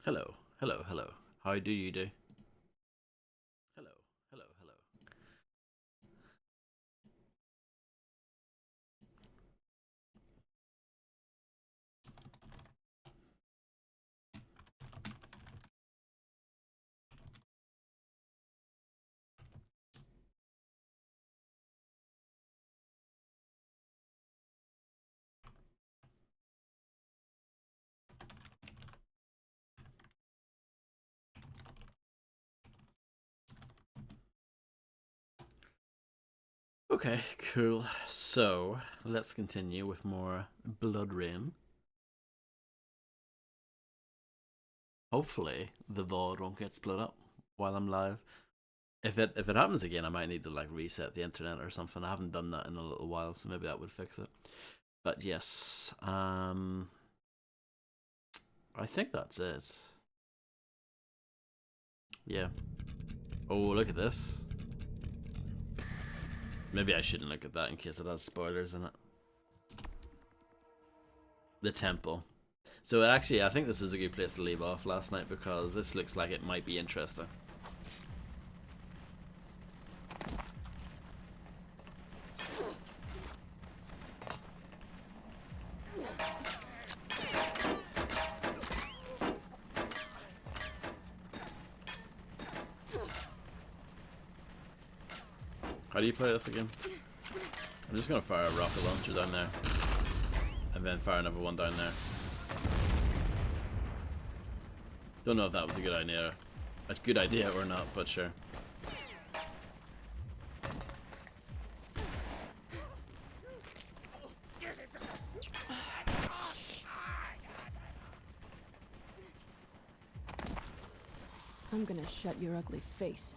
Hello, hello, hello. How do you do? Hello, hello, hello. Okay, cool. So, let's continue with more BloodRayne. Hopefully, the VOD won't get split up while I'm live. If it happens again, I might need to like reset the internet or something. I haven't done that in a little while, so maybe that would fix it. But yes, I think that's it. Yeah. Oh, look at this. Maybe I shouldn't look at that in case it has spoilers in it. The temple. So actually, I think this is a good place to leave off last night because this looks like it might be interesting. How do you play this again? I'm just gonna fire a rocket launcher down there. And then fire another one down there. Don't know if that was a good idea or not, but sure. I'm gonna shut your ugly face.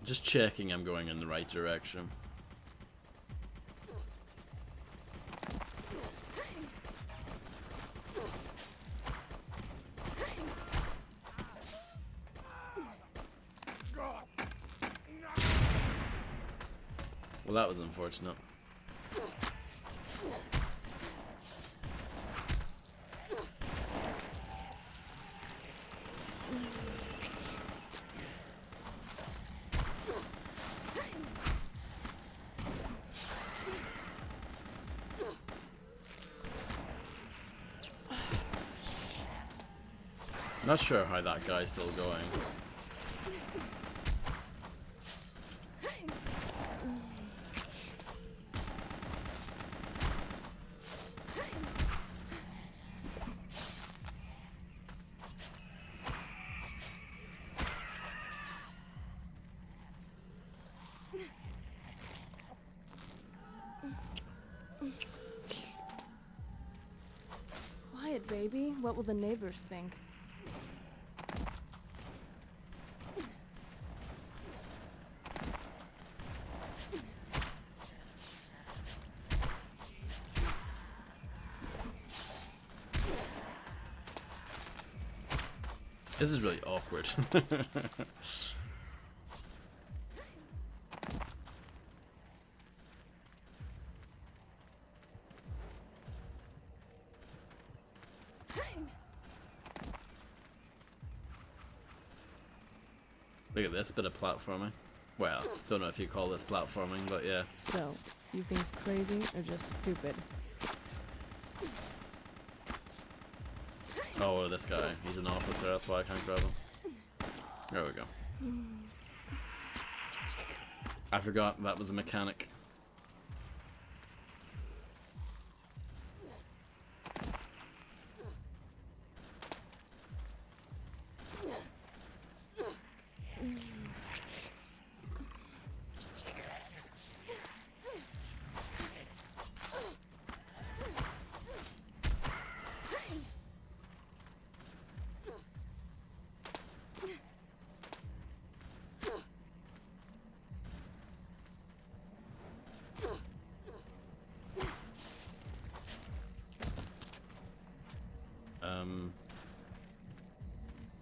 Just checking I'm going in the right direction. Well, that was unfortunate. Not sure how that guy's still going. Quiet, baby. What will the neighbors think? This is really awkward. Look at this bit of platforming. Well, don't know if you call this platforming, but yeah. So, you think's crazy or just stupid? Oh, this guy. He's an officer, that's why I can't grab him. There we go. I forgot that was a mechanic.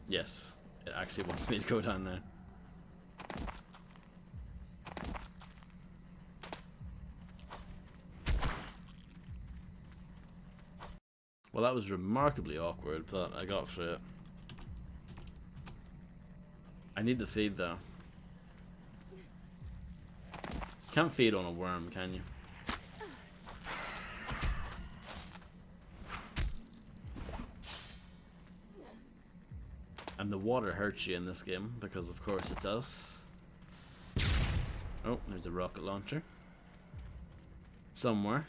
Yes, it actually wants me to go down there. Well, that was remarkably awkward, but I got through it. I need the feed though. Can't feed on a worm, can you? And the water hurts you in this game, because of course it does. Oh, there's a rocket launcher. Somewhere.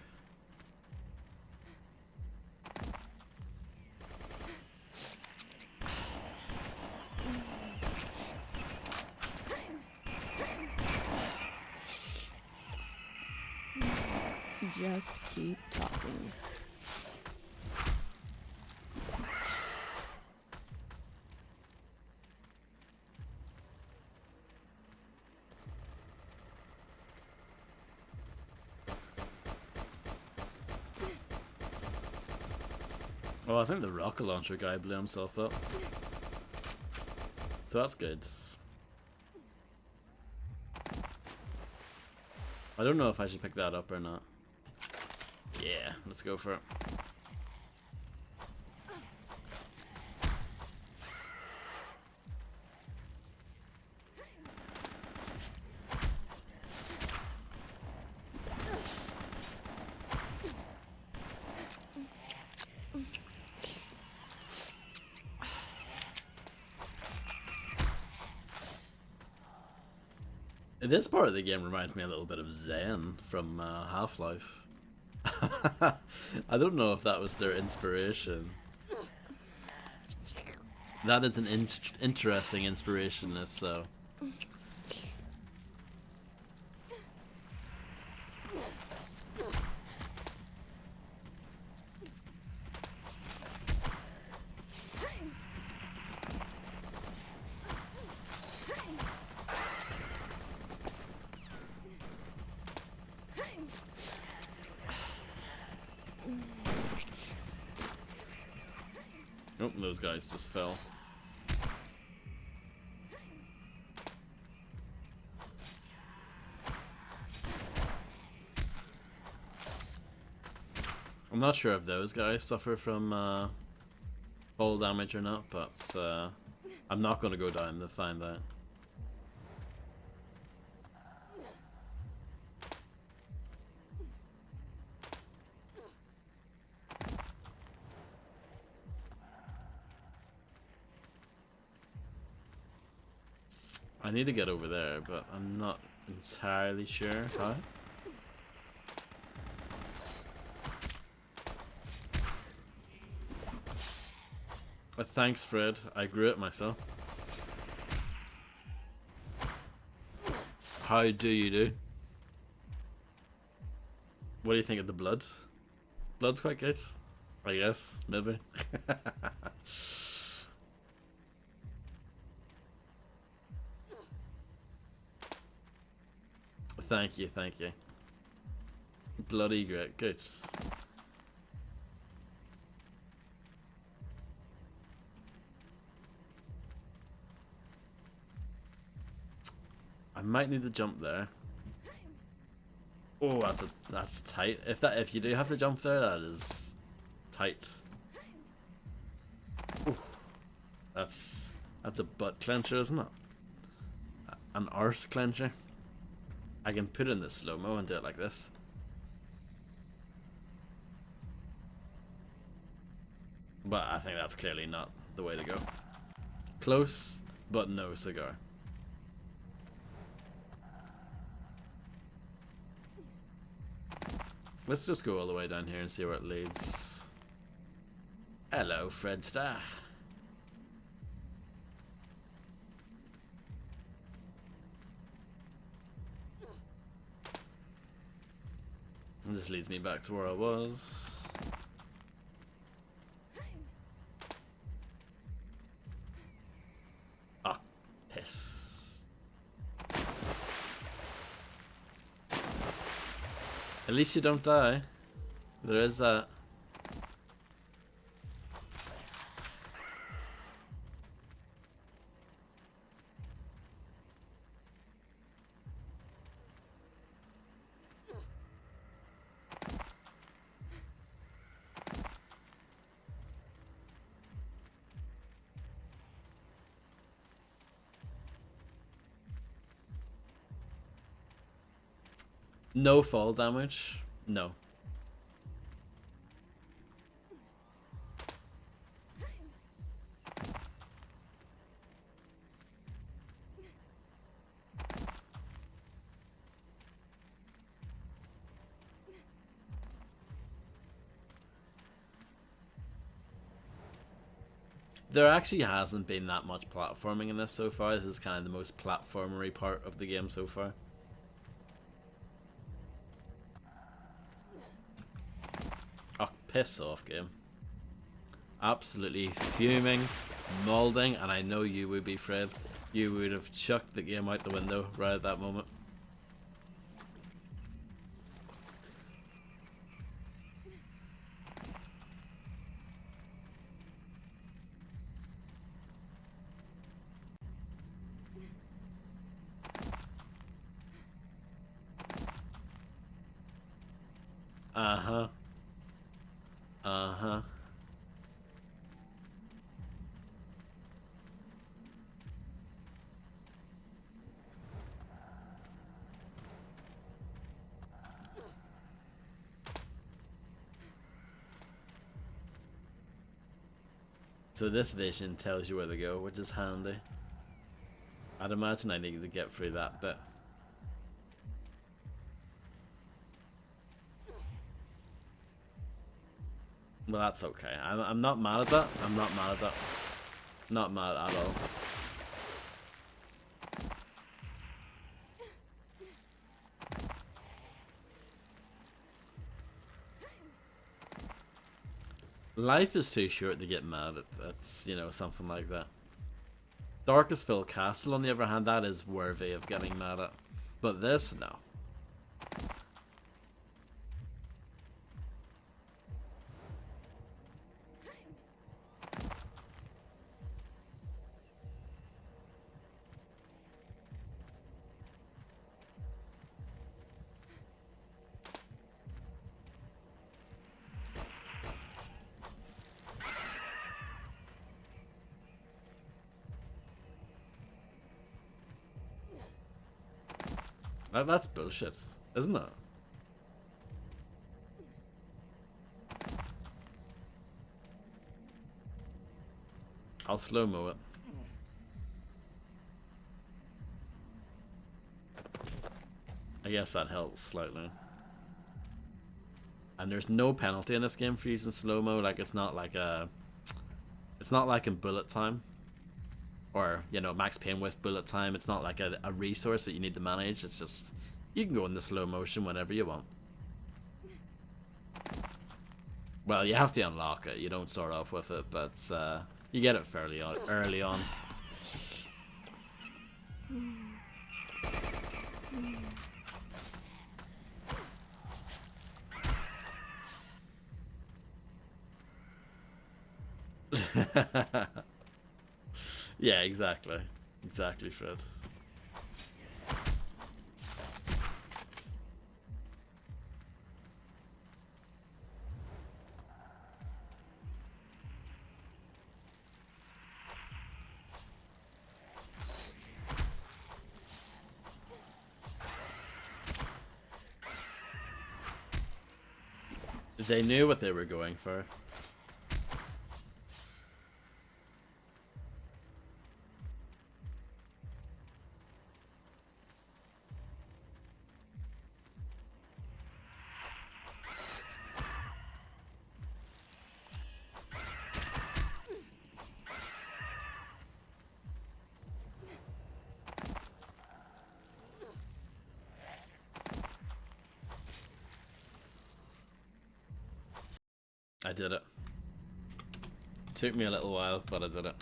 Just keep talking. Oh, I think the rocket launcher guy blew himself up. So that's good. I don't know if I should pick that up or not. Yeah, let's go for it. This part of the game reminds me a little bit of Zen from Half-Life. I don't know if that was their inspiration. That is an interesting inspiration, if so. Oh, those guys just fell. I'm not sure if those guys suffer from fall damage or not, but I'm not going to go down to find out. I need to get over there, but I'm not entirely sure how. But thanks, Fred. I grew it myself. How do you do? What do you think of the blood? Blood's quite good, I guess, maybe. Thank you, thank you. Bloody great, good. I might need to jump there. Oh, that's tight. If you do have to jump there, that is tight. Oof. That's a butt clencher, isn't it? An arse clencher. I can put in the slow-mo and do it like this. But I think that's clearly not the way to go. Close, but no cigar. Let's just go all the way down here and see where it leads. Hello, Fredster. And this leads me back to where I was. Ah, piss. At least you don't die. There is that. No fall damage. No. There actually hasn't been that much platforming in this so far. This is kind of the most platformery part of the game so far. Oh, piss off, game. Absolutely fuming, moulding, and I know you would be, Fred. You would have chucked the game out the window right at that moment. Uh-huh. Uh-huh. So this vision tells you where to go, which is handy. I'd imagine I need to get through that bit. Well, that's okay. I'm not mad at that. I'm not mad at that. Not mad at all. Life is too short to get mad at. That's, you know, something like that. Darkestville Castle, on the other hand, that is worthy of getting mad at. But this, no. That's bullshit, isn't it? I'll slow-mo it. I guess that helps slightly. And there's no penalty in this game for using slow-mo. Like, it's not like in bullet time. Or, you know, Max Payne with bullet time. It's not like a resource that you need to manage. It's just, you can go into slow motion whenever you want. Well, you have to unlock it. You don't start off with it, but you get it fairly early on. Yeah, exactly. Exactly, Fred. They knew what they were going for. I did it. Took me a little while, but I did it.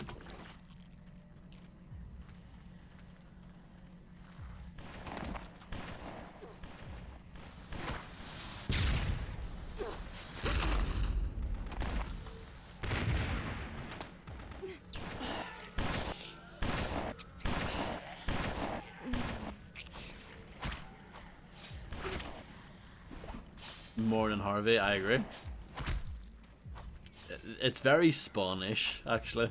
More than Harvey, I agree. It's very Spawn-ish, actually.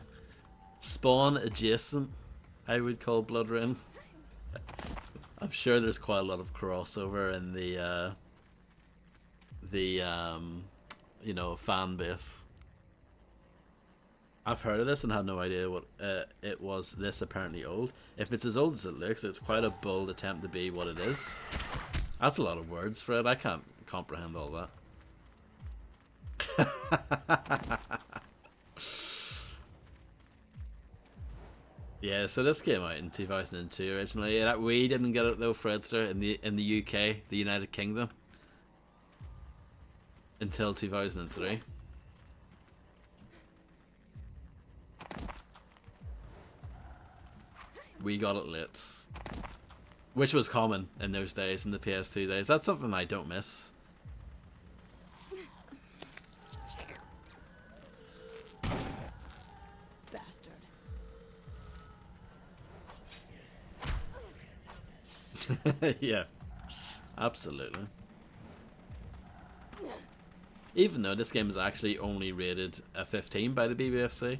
Spawn adjacent, I would call BloodRayne. sure there's quite a lot of crossover in the you know, fan base. I've heard of this and had no idea what it was this apparently old. If it's as old as it looks, it's quite a bold attempt to be what it is. That's a lot of words for it. I can't comprehend all that. Yeah, so this came out in 2002 originally. We didn't get it though, Fredster, in the UK, the United Kingdom, until 2003. We got it late, which was common in those days, in the PS2 days. That's something I don't miss. Bastard. Yeah, absolutely. Even though this game is actually only rated a 15 by the BBFC,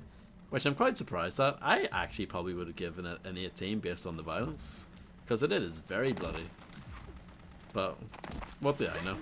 which I'm quite surprised at. I actually probably would have given it an 18 based on the violence, because it is very bloody. But what do I know?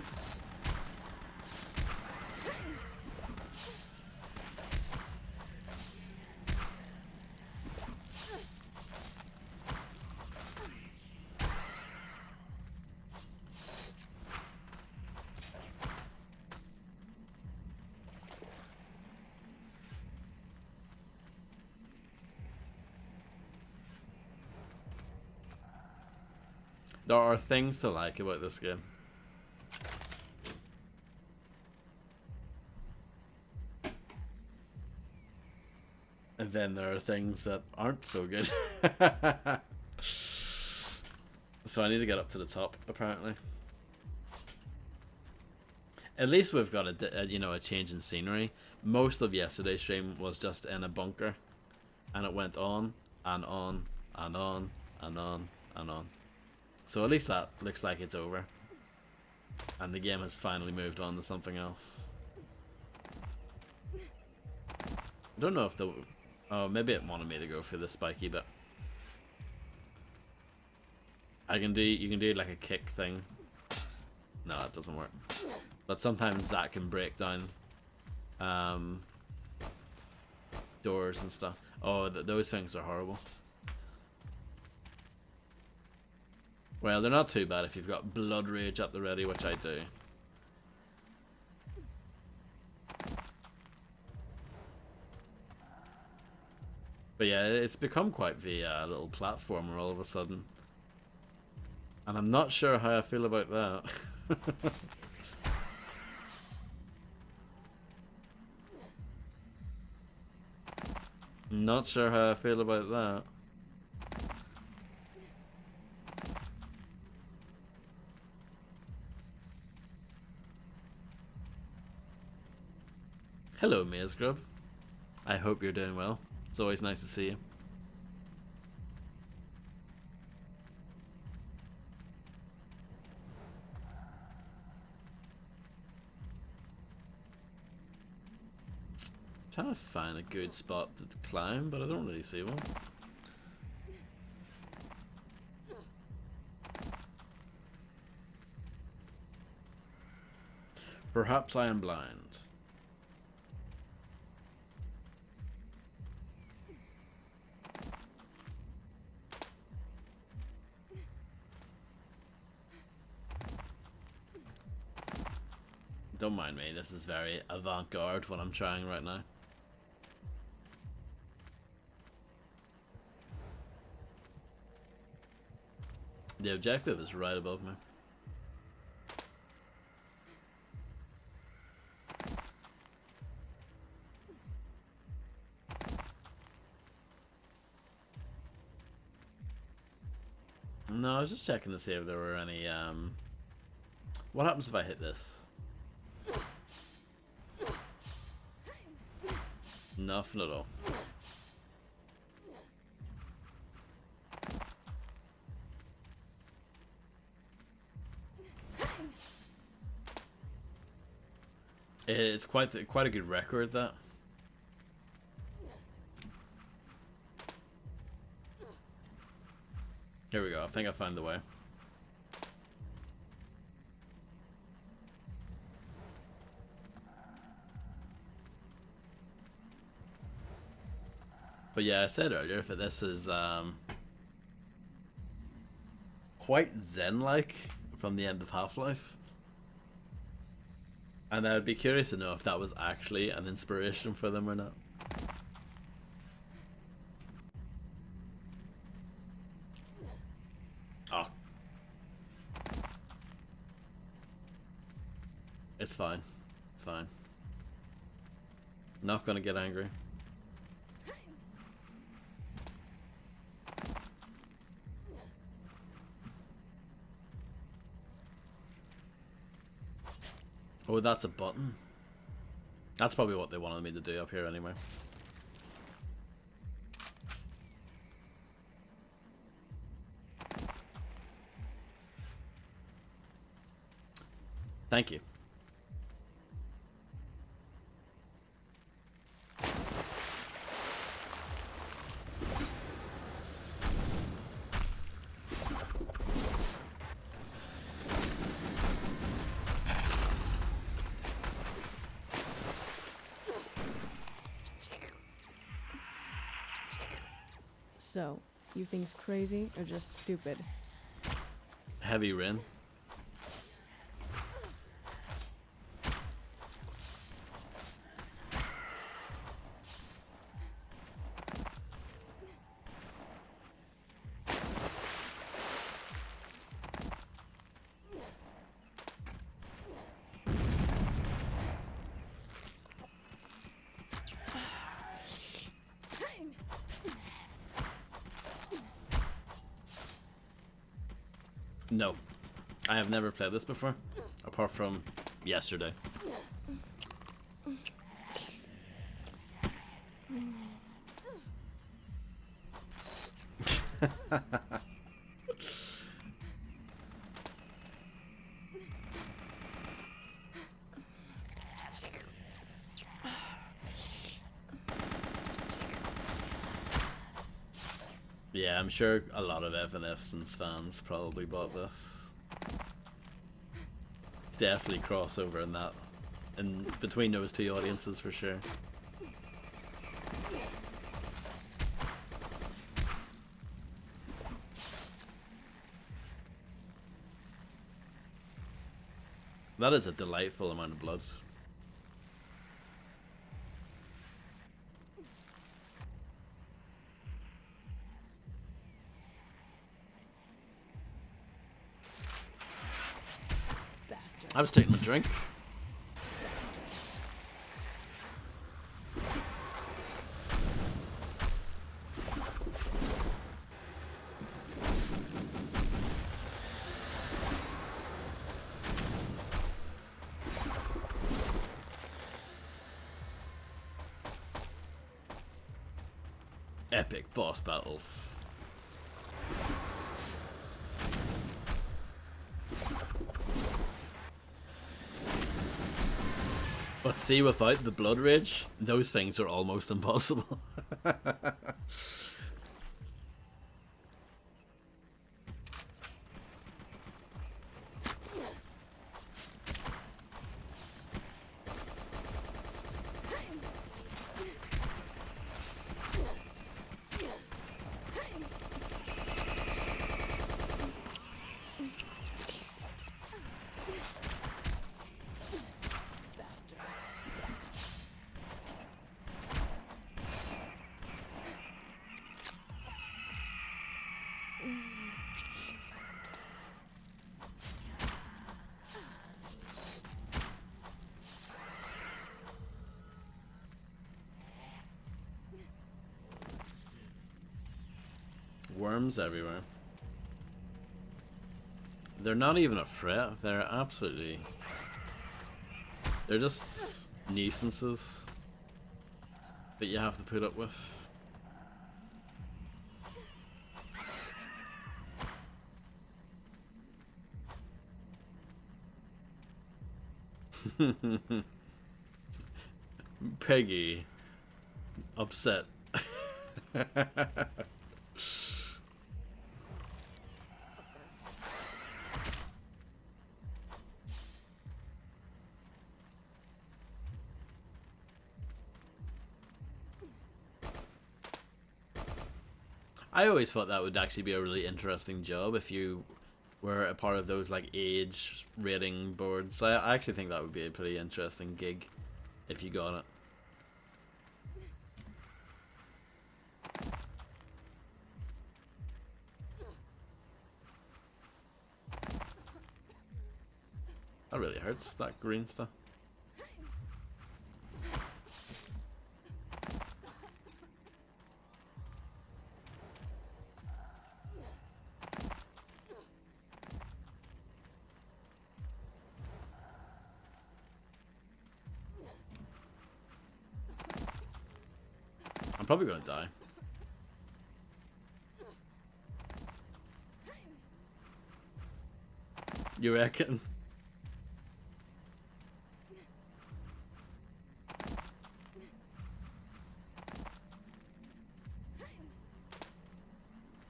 There are things to like about this game. And then there are things that aren't so good. So I need to get up to the top, apparently. At least we've got a you know, a change in scenery. Most of yesterday's stream was just in a bunker, and it went on and on and on and on and on. So at least that looks like it's over, and the game has finally moved on to something else. I don't know if the... Oh, maybe it wanted me to go for the spiky bit. You can do like a kick thing. No, that doesn't work. But sometimes that can break down doors and stuff. Oh, those things are horrible. Well, they're not too bad if you've got blood rage at the ready, which I do. But yeah, it's become quite the little platformer all of a sudden. And I'm not sure how I feel about that. I'm not sure how I feel about that. Hello, Maze Grub. I hope you're doing well. It's always nice to see you. Trying to find a good spot to climb, but I don't really see one. Perhaps I am blind. Don't mind me, this is very avant-garde what I'm trying right now. The objective is right above me. No, I was just checking to see if there were any, what happens if I hit this? Nothing at all. It's quite a good record, that. Here we go. I think I found the way. But yeah, I said earlier that this is quite zen-like from the end of Half-Life. And I would be curious to know if that was actually an inspiration for them or not. Oh. It's fine. It's fine. Not gonna get angry. Oh, that's a button. That's probably what they wanted me to do up here anyway. Thank you. So, you think's crazy or just stupid? Heavy rain. No, I have never played this before, apart from yesterday. Yeah, I'm sure a lot of Evanescence fans probably bought this. Definitely crossover in that, in between those two audiences for sure. That is a delightful amount of blood. Bastard. I was taking a drink. Epic boss battles. But see, without the blood rage, those things are almost impossible. Worms everywhere. They're not even a threat, they're absolutely... They're just nuisances that you have to put up with. Peggy. Upset. I always thought that would actually be a really interesting job if you were a part of those like age rating boards. I actually think that would be a pretty interesting gig if you got it. That really hurts, that green stuff. I'm probably gonna die. You reckon?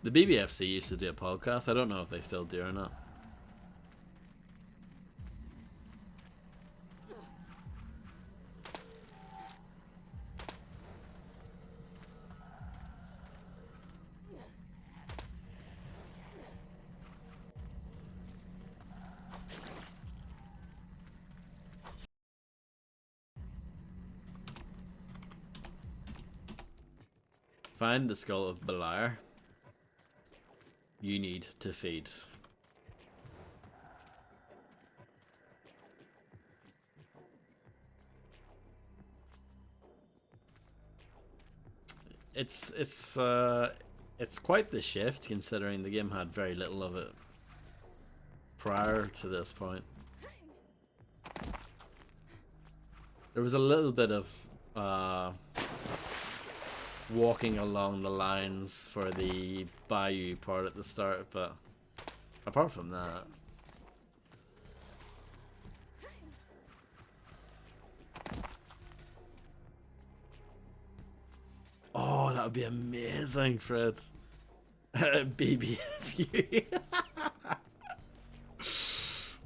The BBFC used to do a podcast. I don't know if they still do or not. Find the skull of Beliar. You need to feed. It's quite the shift considering the game had very little of it prior to this point. There was a little bit of walking along the lines for the bayou part at the start, but apart from that, oh, that would be amazing, Fred. BBFU.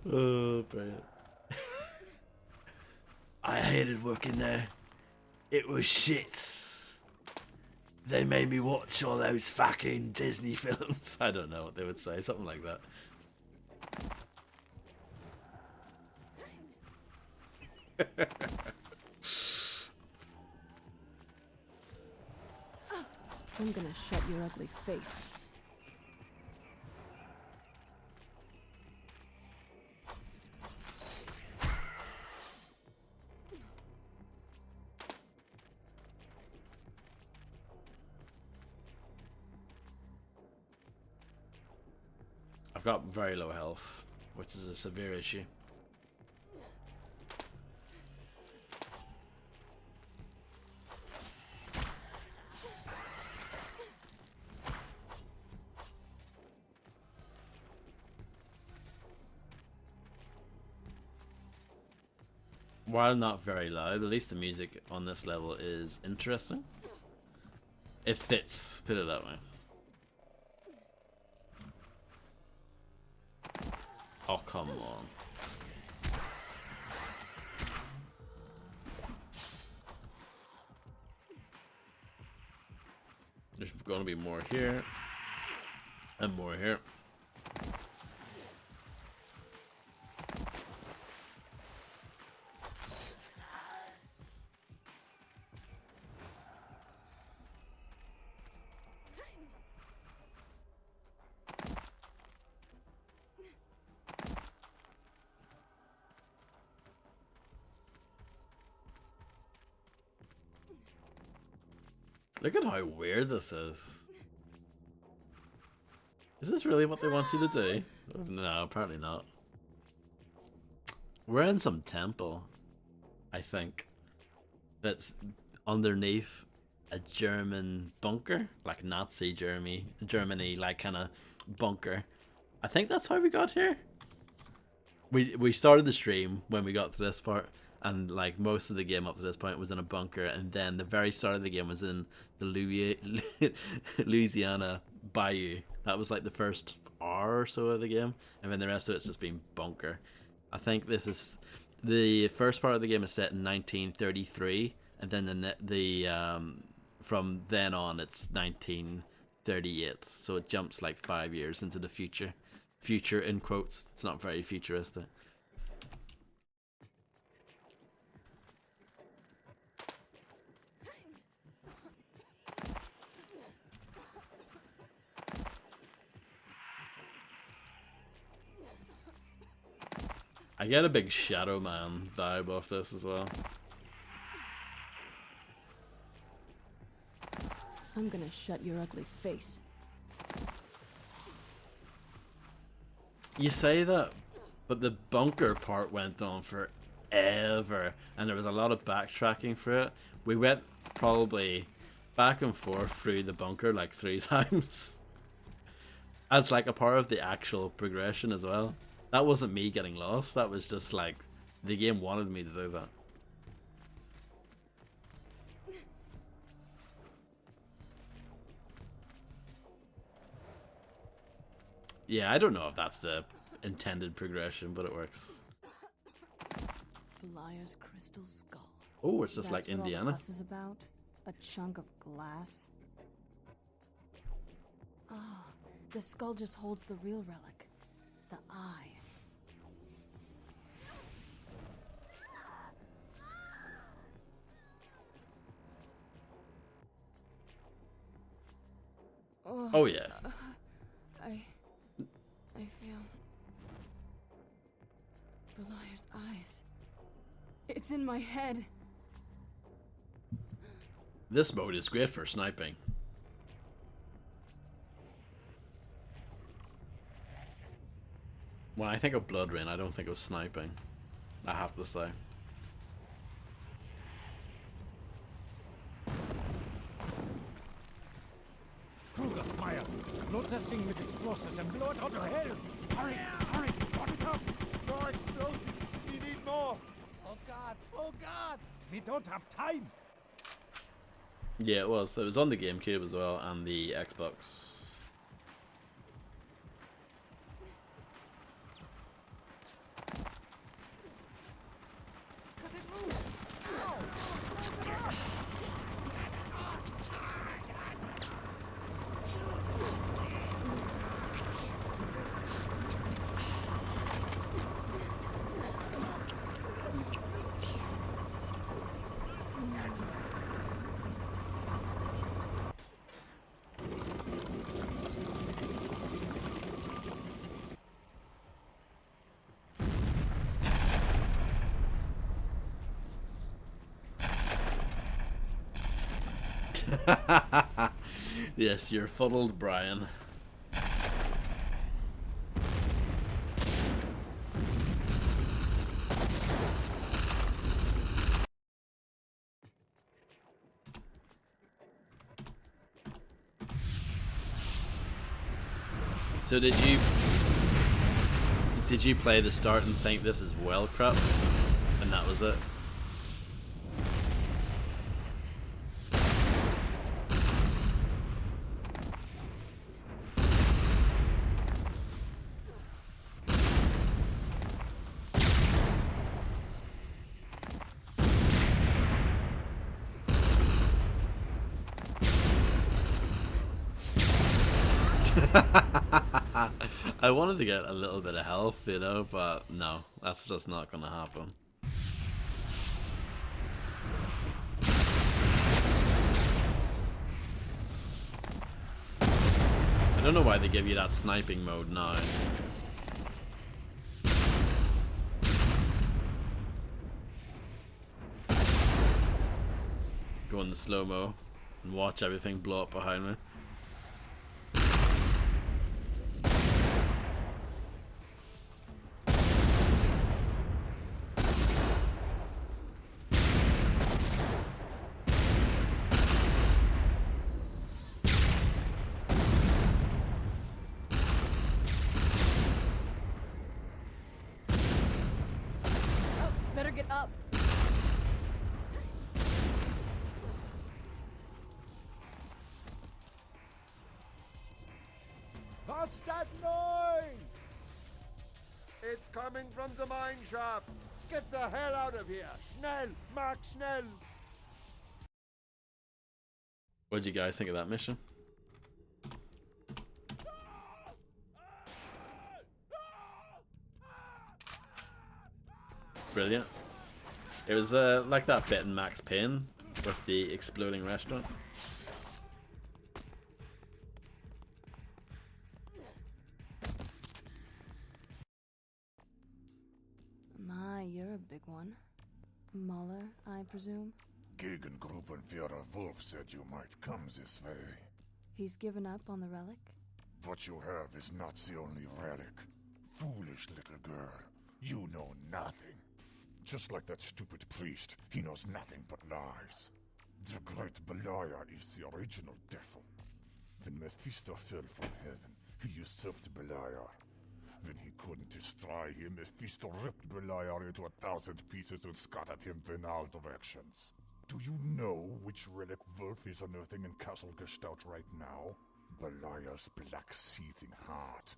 Oh, brilliant. I hated working there. It was shit. They made me watch all those fucking Disney films. I don't know what they would say, something like that. I'm gonna shut your ugly face. I've got very low health, which is a severe issue. While not very loud, at least the music on this level is interesting. It fits, put it that way. Oh, come on. There's gonna be more here. And more here. Look at how weird this is. Is this really what they want you to do? No, apparently not. We're in some temple, I think, that's underneath a German bunker, like Nazi Germany, like kind of bunker. I think that's how we got here. We started the stream when we got to this part, and like most of the game up to this point was in a bunker, and then the very start of the game was in the Louisiana Bayou. That was like the first hour or so of the game, and then the rest of it's just been bunker. I think this is the first part of the game is set in 1933, and then the from then on it's 19 38, so it jumps like 5 years into the future. Future in quotes. It's not very futuristic. I get a big Shadow Man vibe off this as well. I'm gonna shut your ugly face. You say that, but the bunker part went on forever, and there was a lot of backtracking for it. We went probably back and forth through the bunker like 3 times. As like a part of the actual progression as well. That wasn't me getting lost, that was just like, the game wanted me to do that. Yeah, I don't know if that's the intended progression, but it works. Liar's crystal skull. Oh, it's just That's like what all the Indiana. fuss is about? A chunk of glass? Ah, the skull just holds the real relic. The eye. Oh yeah. I feel... Beliar's eyes. It's in my head. This mode is great for sniping. When I think of BloodRayne, I don't think of sniping, I have to say. Kruger, Meyer, load the thing with explosives and blow it out of hell! Hurry, hurry, put it up! No explosives! We need more! Oh god! Oh god! We don't have time! Yeah, it was. It was on the GameCube as well, and the Xbox. Cut it loose! Ow! Yes, you're fuddled, Brian. So did you play the start and think this is well crap, and that was it? I wanted to get a little bit of health, you know, but no, that's just not gonna happen. I don't know why they give you that sniping mode now. Go in the slow-mo and watch everything blow up behind me. Better get up. What's that noise? It's coming from the mine shaft. Get the hell out of here! Schnell! Mark, schnell! What did you guys think of that mission? brilliant. It was like that bit in Max Payne with the exploding restaurant. My, you're a big one. Mahler, I presume? Gegengruppenführer Wolf said you might come this way. He's given up on the relic? What you have is not the only relic. Foolish little girl, you know nothing. Just like that stupid priest, he knows nothing but lies. The great Beliar is the original devil. When Mephisto fell from heaven, he usurped Beliar. When he couldn't destroy him, Mephisto ripped Beliar into 1,000 pieces and scattered him in all directions. Do you know which relic Wolf is unearthing in Castle Gestalt right now? Beliar's black seething heart.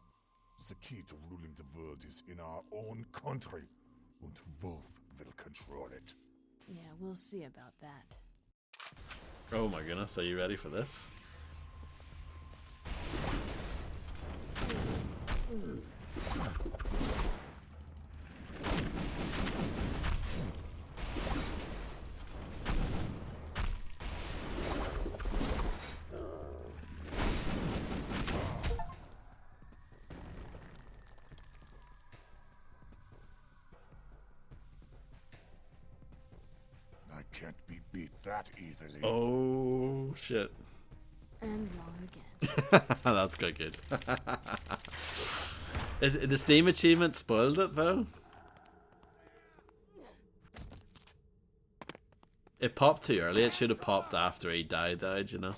The key to ruling the world is in our own country, and Wolf will control it. Yeah, we'll see about that. Oh my goodness, are you ready for this? I can't be beat that easily. Oh shit. And wrong again. That's quite good. Is the Steam achievement spoiled it though? It popped too early. It should have popped after he died, you know.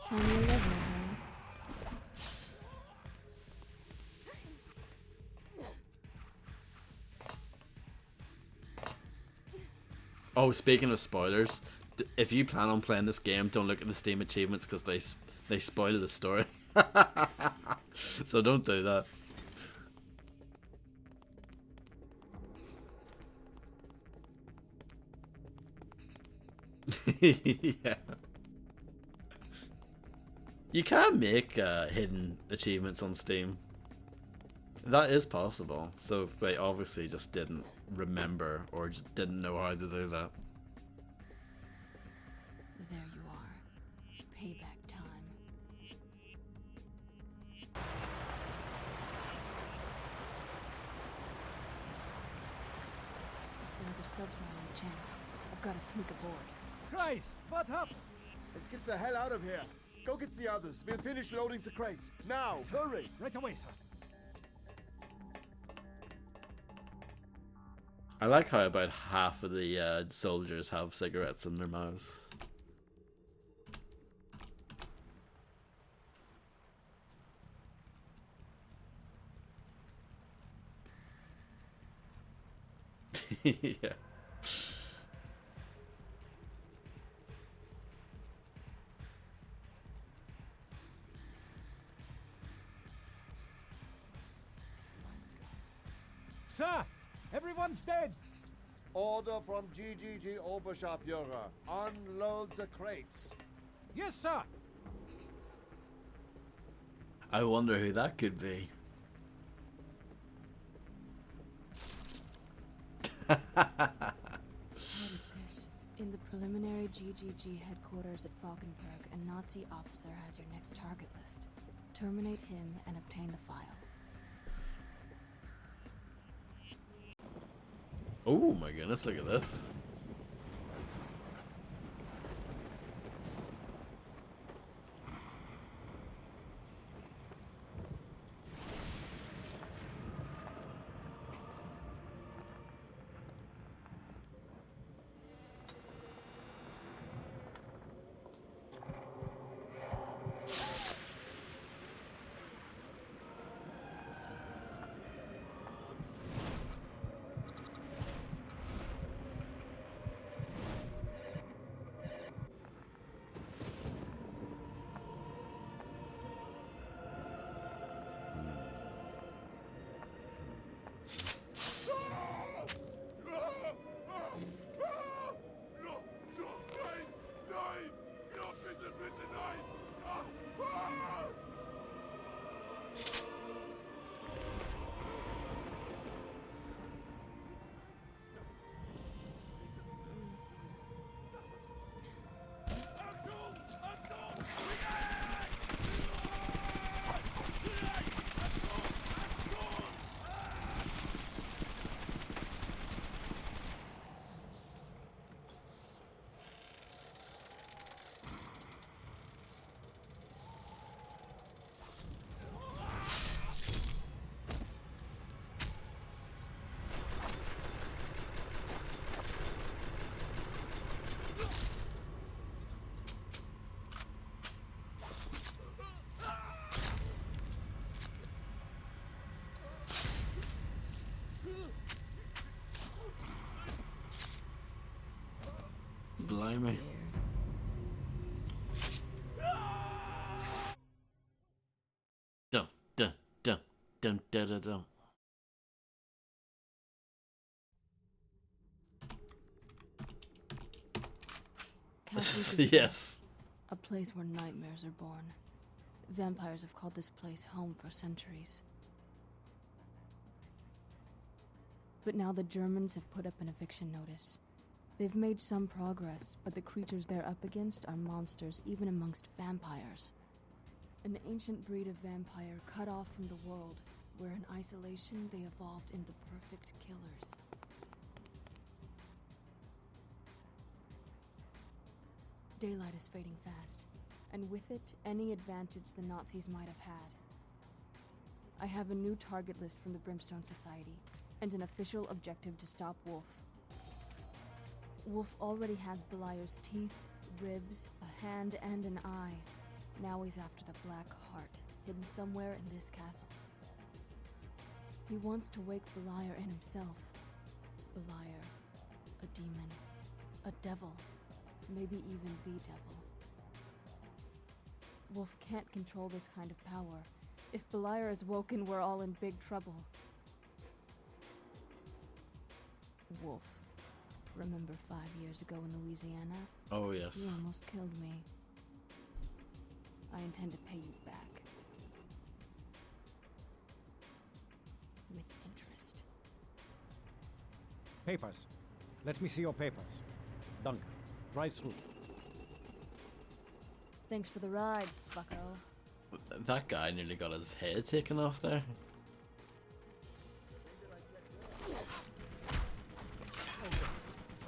Time to live, huh? Oh, speaking of spoilers, if you plan on playing this game, don't look at the Steam achievements because they spoil the story. So don't do that. Yeah. You can make hidden achievements on Steam. That is possible. So they obviously just didn't remember or just didn't know how to do that. There you are. Payback time. The other subs might have a chance. I've got to sneak aboard. Christ, what up? Let's get the hell out of here. Go get the others. We'll finish loading the crates. Now, hurry. Right away, sir. I like how about half of the soldiers have cigarettes in their mouths. Yeah. Sir, everyone's dead. Order from GGG Oberscharführer. Unload the crates. Yes, sir. I wonder who that could be. Look at this. In the preliminary GGG headquarters at Falkenberg, a Nazi officer has your next target list. Terminate him and obtain the file. Oh my goodness, look at this. Blimey. Dum, dum, dum, dum, dum, dum, dum. Castle Citadel, Yes. a place where nightmares are born. Vampires have called this place home for centuries. But now the Germans have put up an eviction notice. They've made some progress, but the creatures they're up against are monsters even amongst vampires. An ancient breed of vampire cut off from the world, where in isolation they evolved into perfect killers. Daylight is fading fast, and with it, any advantage the Nazis might have had. I have a new target list from the Brimstone Society, and an official objective to stop Wolf. Wolf already has Beliar's teeth, ribs, a hand, and an eye. Now he's after the Black Heart, hidden somewhere in this castle. He wants to wake Beliar in himself. Beliar, a demon, a devil, maybe even the devil. Wolf can't control this kind of power. If Beliar is woken, we're all in big trouble. Wolf, remember 5 years ago in Louisiana? Oh, yes. You almost killed me. I intend to pay you back. With interest. Papers. Let me see your papers. Dunk. Drive through. Thanks for the ride, bucko. That guy nearly got his head taken off there.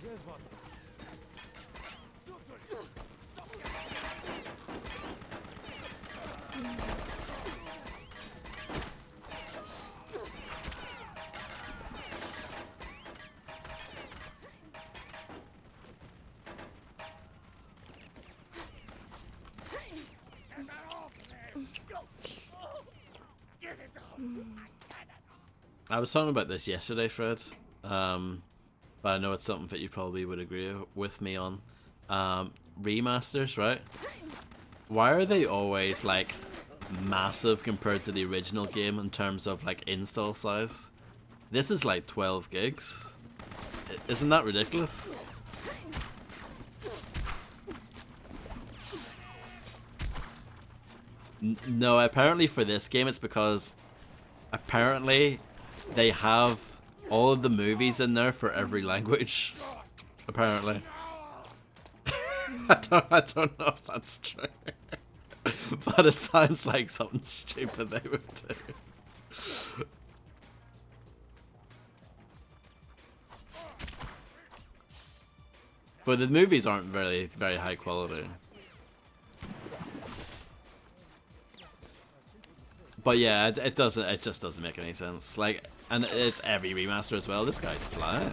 Here's one. I was talking about this yesterday, Fred, but I know it's something that you probably would agree with me on. Remasters, right? Why are they always like massive compared to the original game in terms of like install size? This is like 12 gigs. Isn't that ridiculous? No, apparently for this game it's because apparently they have all of the movies in there for every language. Apparently. I don't know if that's true. But it sounds like something stupid they would do. But the movies aren't very high quality. But yeah, it just doesn't make any sense. Like, and it's every remaster as well. This guy's flying.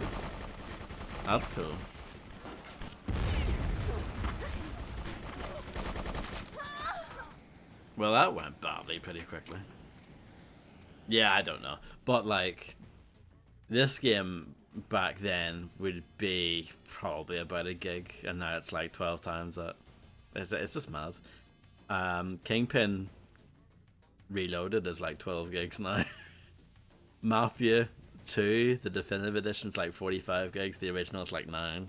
That's cool. Well, that went badly pretty quickly. Yeah, I don't know. But like, this game back then would be probably about a gig, and now it's like 12 times that. It's just mad. Kingpin Reloaded is like 12 gigs now. Mafia 2, the definitive edition's like 45 gigs. The original's like 9.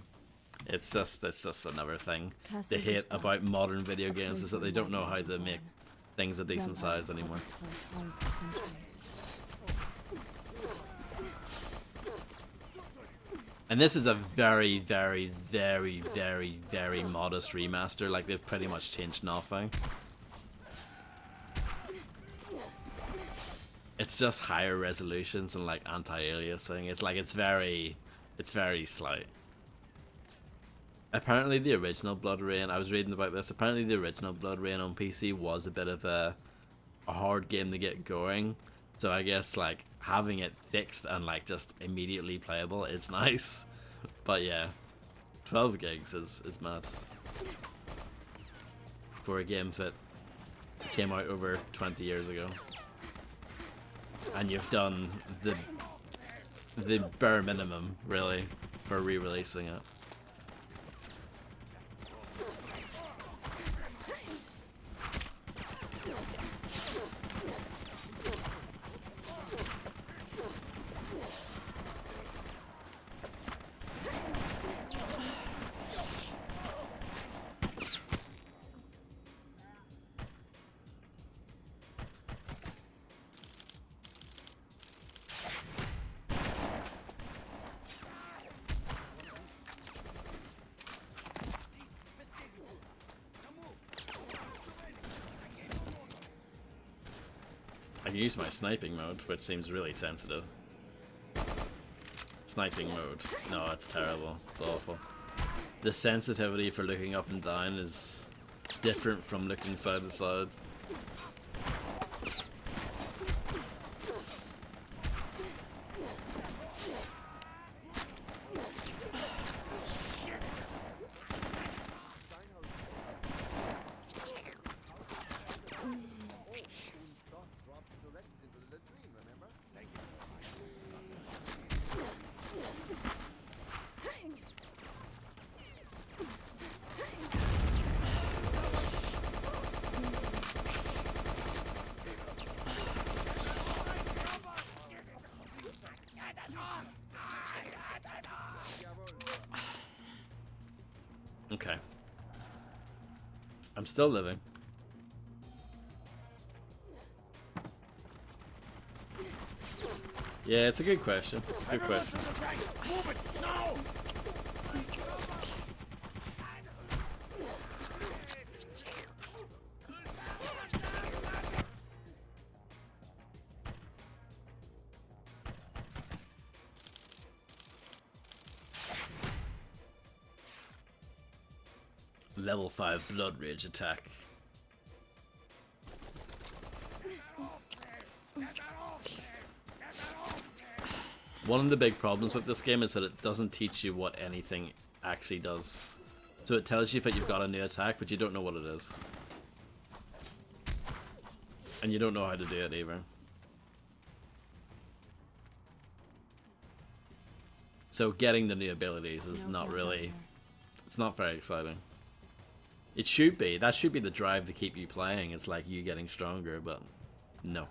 It's just another thing they hate about modern video games, is that they don't know how to make things a decent size anymore. And this is a very modest remaster. Like, they've pretty much changed nothing. It's just higher resolutions and like anti-aliasing. It's like it's very slight. Apparently the original BloodRayne, I was reading about this, apparently the original BloodRayne on PC was a bit of a hard game to get going. So I guess like having it fixed and like just immediately playable is nice. But yeah, 12 gigs is mad. For a game that came out over 20 years ago. And you've done the bare minimum, really, for re-releasing it. can use my sniping mode, which seems really sensitive. Sniping mode. No, it's terrible. It's awful. The sensitivity for looking up and down is different from looking side to side. Okay. I'm still living. Yeah, it's a good question. Good question. Move it now! Level 5 Blood Rage attack. One of the big problems with this game is that it doesn't teach you what anything actually does. So it tells you that you've got a new attack, but you don't know what it is. And you don't know how to do it either. So getting the new abilities is not really... It's not very exciting. It should be. That should be the drive to keep you playing. It's like you getting stronger, but no.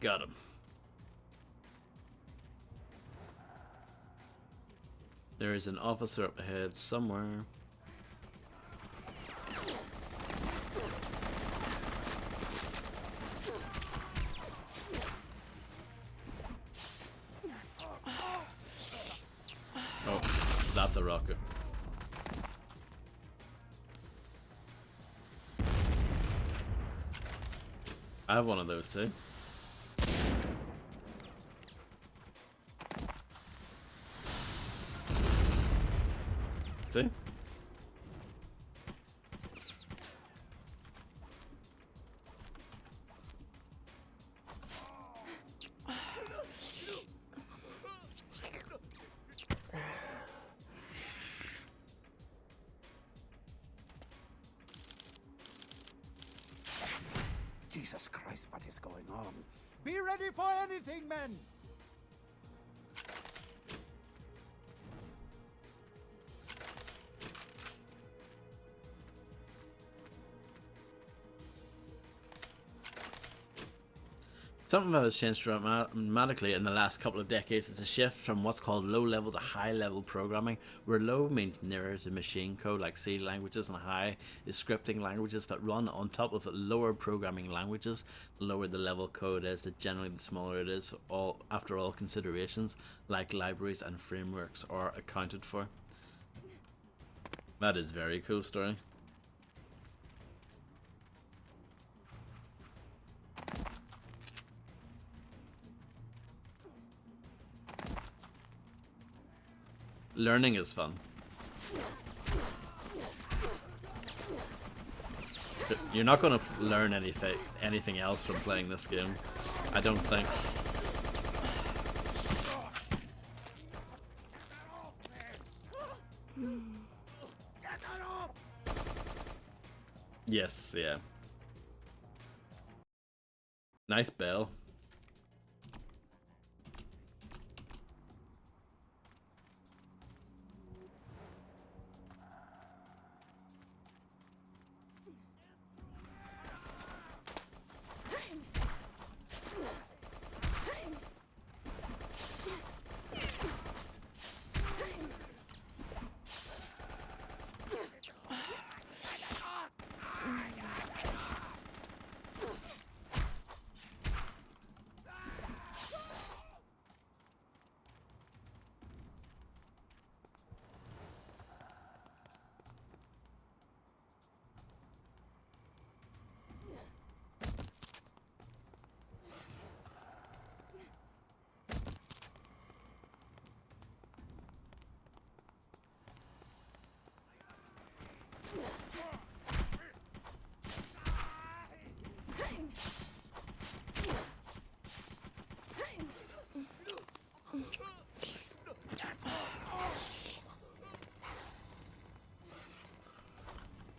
Got him. There is an officer up ahead somewhere. Oh, that's a rocket. I have one of those too. See? Jesus Christ, what is going on? Be ready for anything, men! Something that has changed dramatically in the last couple of decades is a shift from what's called low-level to high-level programming, where low means nearer to machine code like C languages, and high is scripting languages that run on top of lower programming languages. The lower the level code is, generally the smaller it is, after all considerations like libraries and frameworks are accounted for. That is a very cool story. Learning is fun. You're not going to learn anything else from playing this game, I don't think. Get that off! Yes, yeah. Nice bell.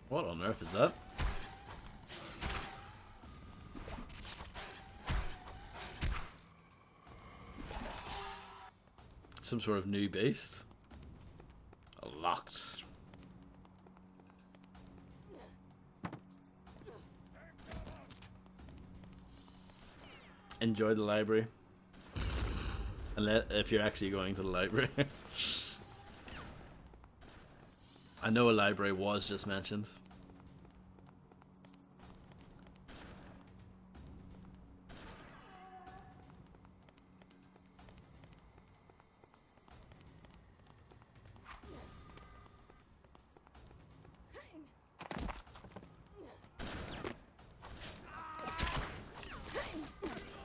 What on earth is that? Some sort of new beast? Locked. Enjoy the library. Unless if you're actually going to the library. I know a library was just mentioned.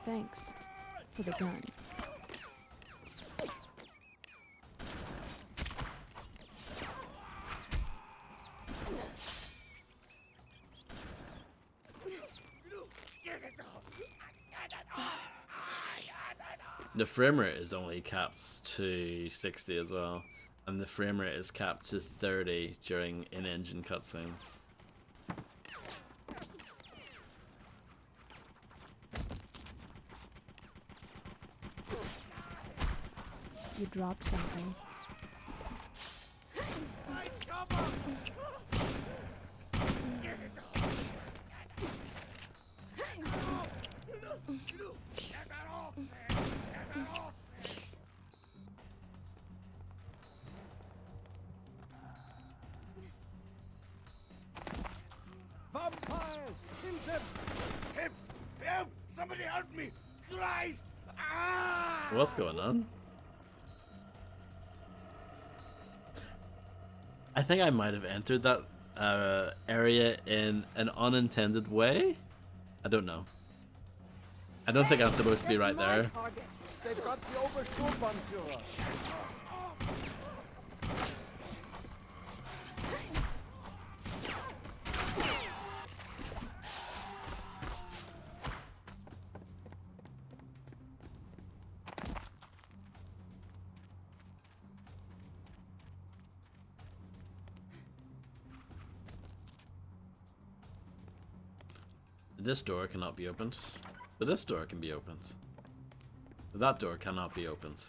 Thanks for the gun. The frame rate is only capped to 60 as well, and the frame rate is capped to 30 during in-engine cutscenes. You dropped something. Vampires! Kill them! Help! Help! Somebody help me! Christ! Ah! What's going on? I think I might have entered that area in an unintended way. I don't know. I don't think I'm supposed to be right there. Target. They've got the Obersturmbannführer. This door cannot be opened. But this door can be opened. But that door cannot be opened.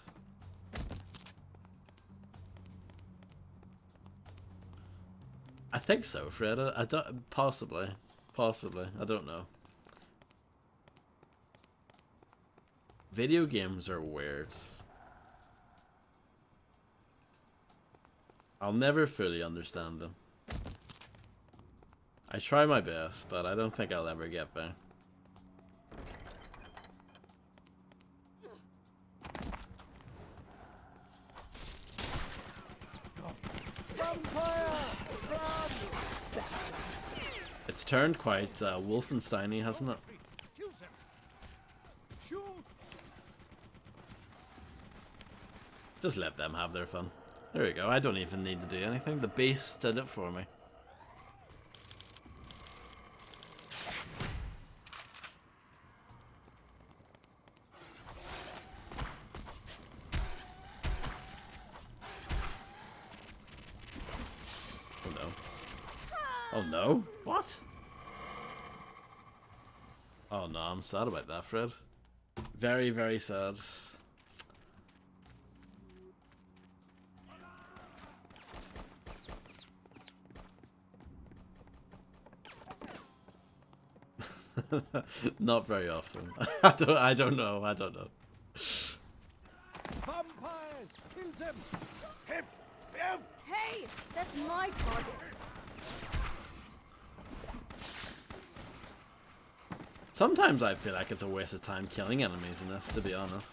I think so, Fred. I don't. Possibly. Possibly. I don't know. Video games are weird. I'll never fully understand them. I try my best, but I don't think I'll ever get there. It's turned quite Wolfenstein-y, hasn't it? Just let them have their fun. There we go. I don't even need to do anything. The beast did it for me. Oh no. Oh no? What? Oh no, I'm sad about that, Fred. Very, very sad. Not very often. I don't know. Vampires! Kill them! Him! Hey! That's my target! Sometimes I feel like it's a waste of time killing enemies in this, to be honest.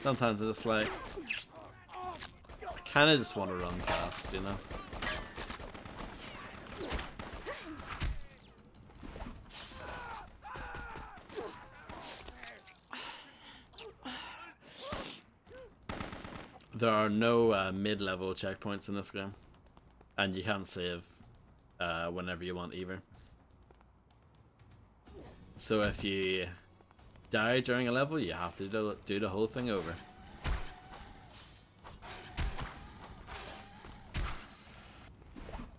Sometimes it's just like, I kind of just want to run past, you know? There are no mid-level checkpoints in this game, and you can't save whenever you want either. So if you die during a level, you have to do the whole thing over.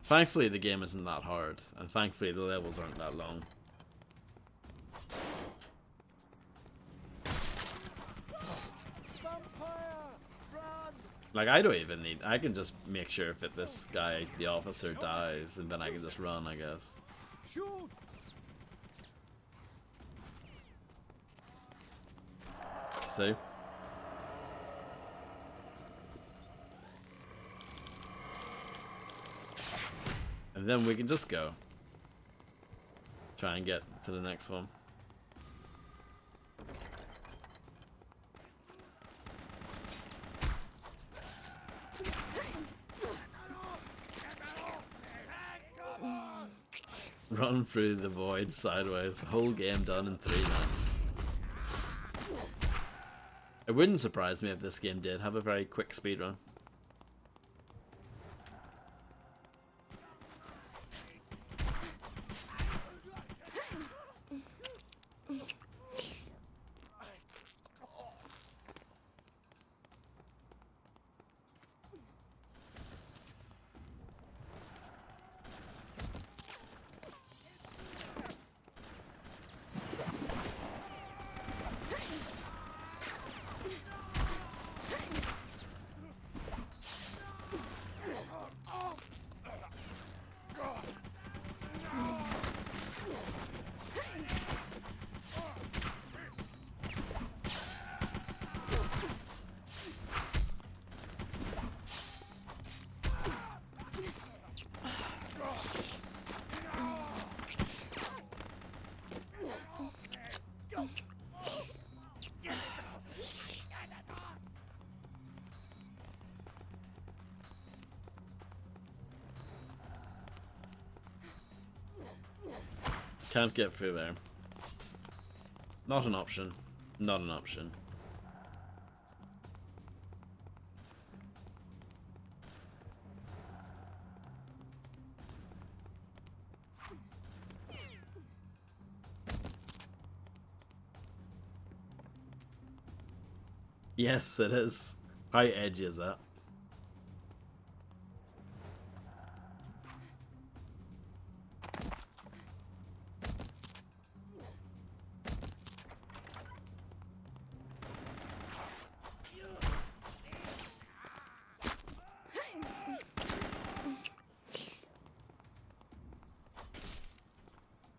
Thankfully the game isn't that hard, and thankfully the levels aren't that long. Like, I don't even need... I can just make sure if this guy, the officer, dies, and then I can just run, I guess. Shoot! See? And then we can just go. Try and get to the next one. Run through the void sideways. Whole game done in 3 minutes. It wouldn't surprise me if this game did have a very quick speedrun. Can't get through there. Not an option. Not an option. Yes, it is. How edgy is that?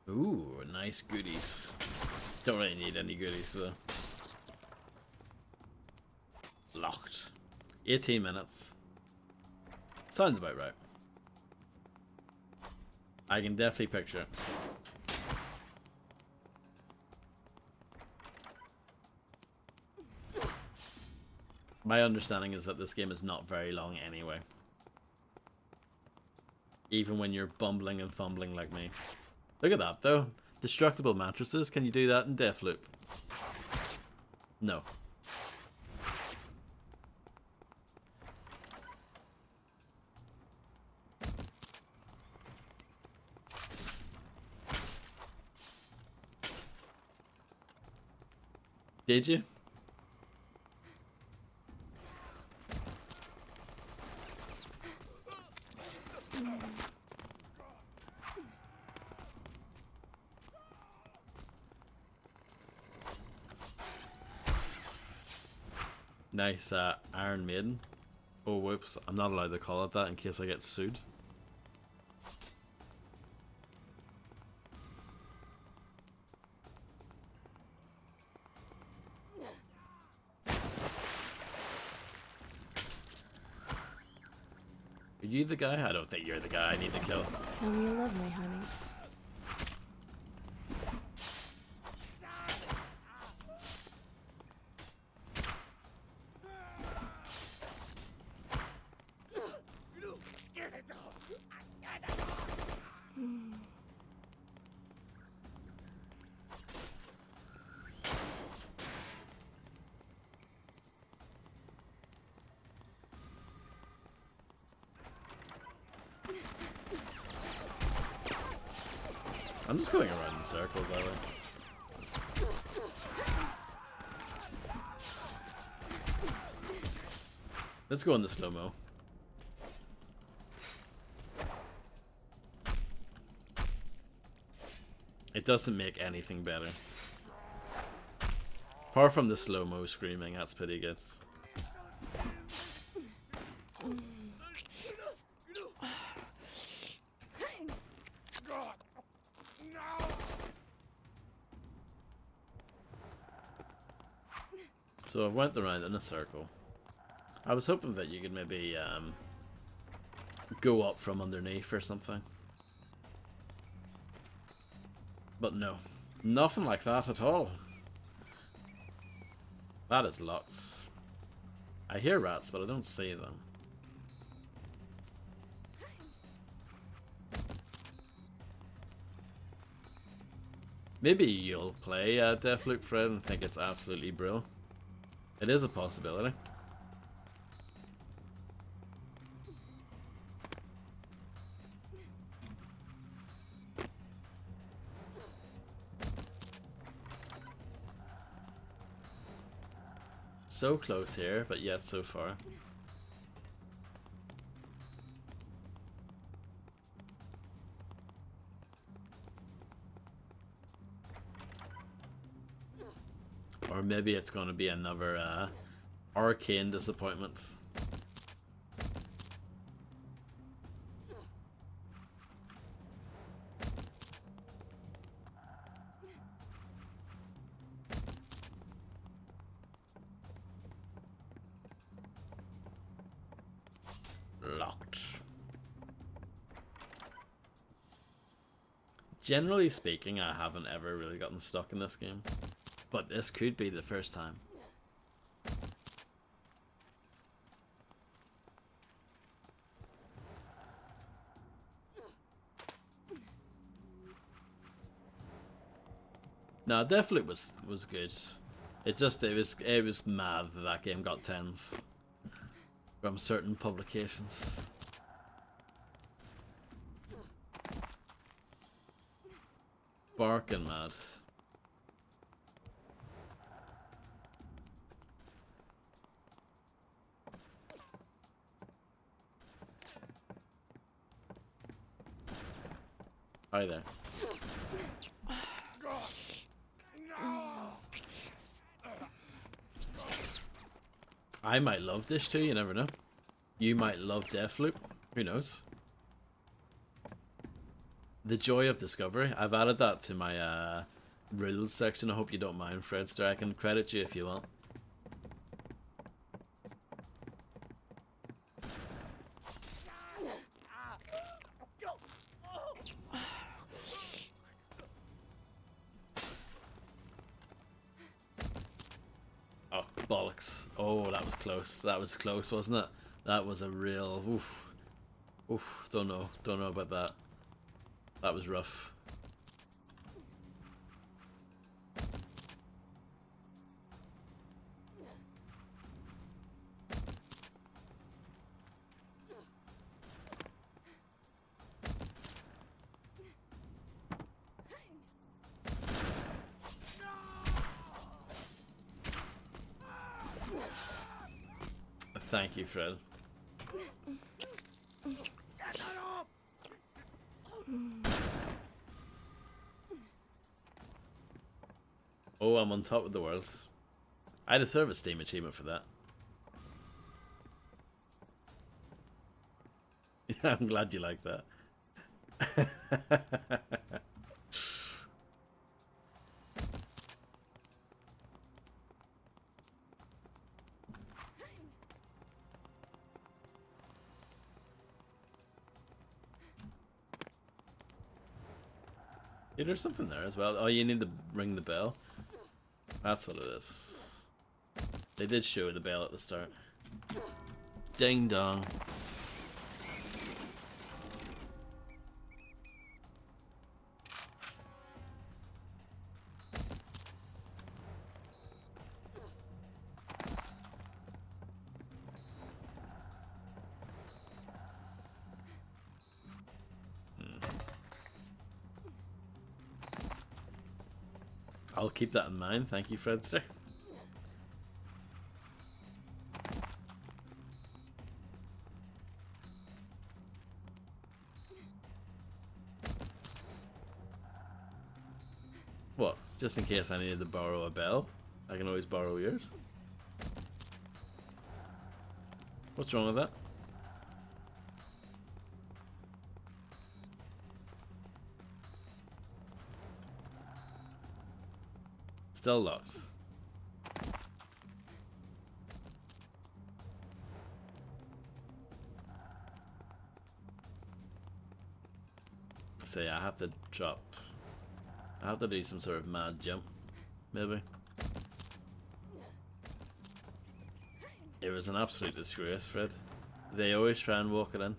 Ooh, nice goodies. Don't really need any goodies though. Locked. 18 minutes. Sounds about right. I can definitely picture it. My understanding is that this game is not very long anyway. Even when you're bumbling and fumbling like me. Look at that though. Destructible mattresses, can you do that in Deathloop? No. Did you? Nice Iron Maiden. Oh whoops, I'm not allowed to call it that in case I get sued. Are you the guy? I don't think you're the guy I need to kill. Tell me you love me, honey. I'm just going around in circles, I think. Let's go in the slow-mo. It doesn't make anything better. Apart from the slow-mo screaming, that's pretty good. So I went around in a circle. I was hoping that you could maybe go up from underneath or something. But no. Nothing like that at all. That is lots. I hear rats, but I don't see them. Maybe you'll play Deathloop, Fred, and think it's absolutely brilliant. It is a possibility. So close here, but yet so far. Or maybe it's going to be another arcane disappointment. Locked. Generally speaking, I haven't ever really gotten stuck in this game. But this could be the first time. No, Deathloop was good. It was mad that that game got 10s from certain publications. Barking mad. Hi there. I might love this too, you never know. You might love Deathloop. Who knows? The joy of discovery. I've added that to my rules section. I hope you don't mind, Fredster. I can credit you if you want. Oh, bollocks. Oh, that was close. That was close, wasn't it? That was a real... Oof. Oof. Don't know. Don't know about that. That was rough. Thank you, Fred. Oh, I'm on top of the world. I deserve a Steam achievement for that. I'm glad you like that. Yeah, there's something there as well. Oh, you need to ring the bell. That's what it is. They did show the bell at the start. Ding dong. I'll keep that in mind. Thank you, Fredster. What? Just in case I needed to borrow a bell, I can always borrow yours. What's wrong with that? Still locked. So yeah, I have to drop. I have to do some sort of mad jump, maybe. It was an absolute disgrace, Fred. They always try and walk it in.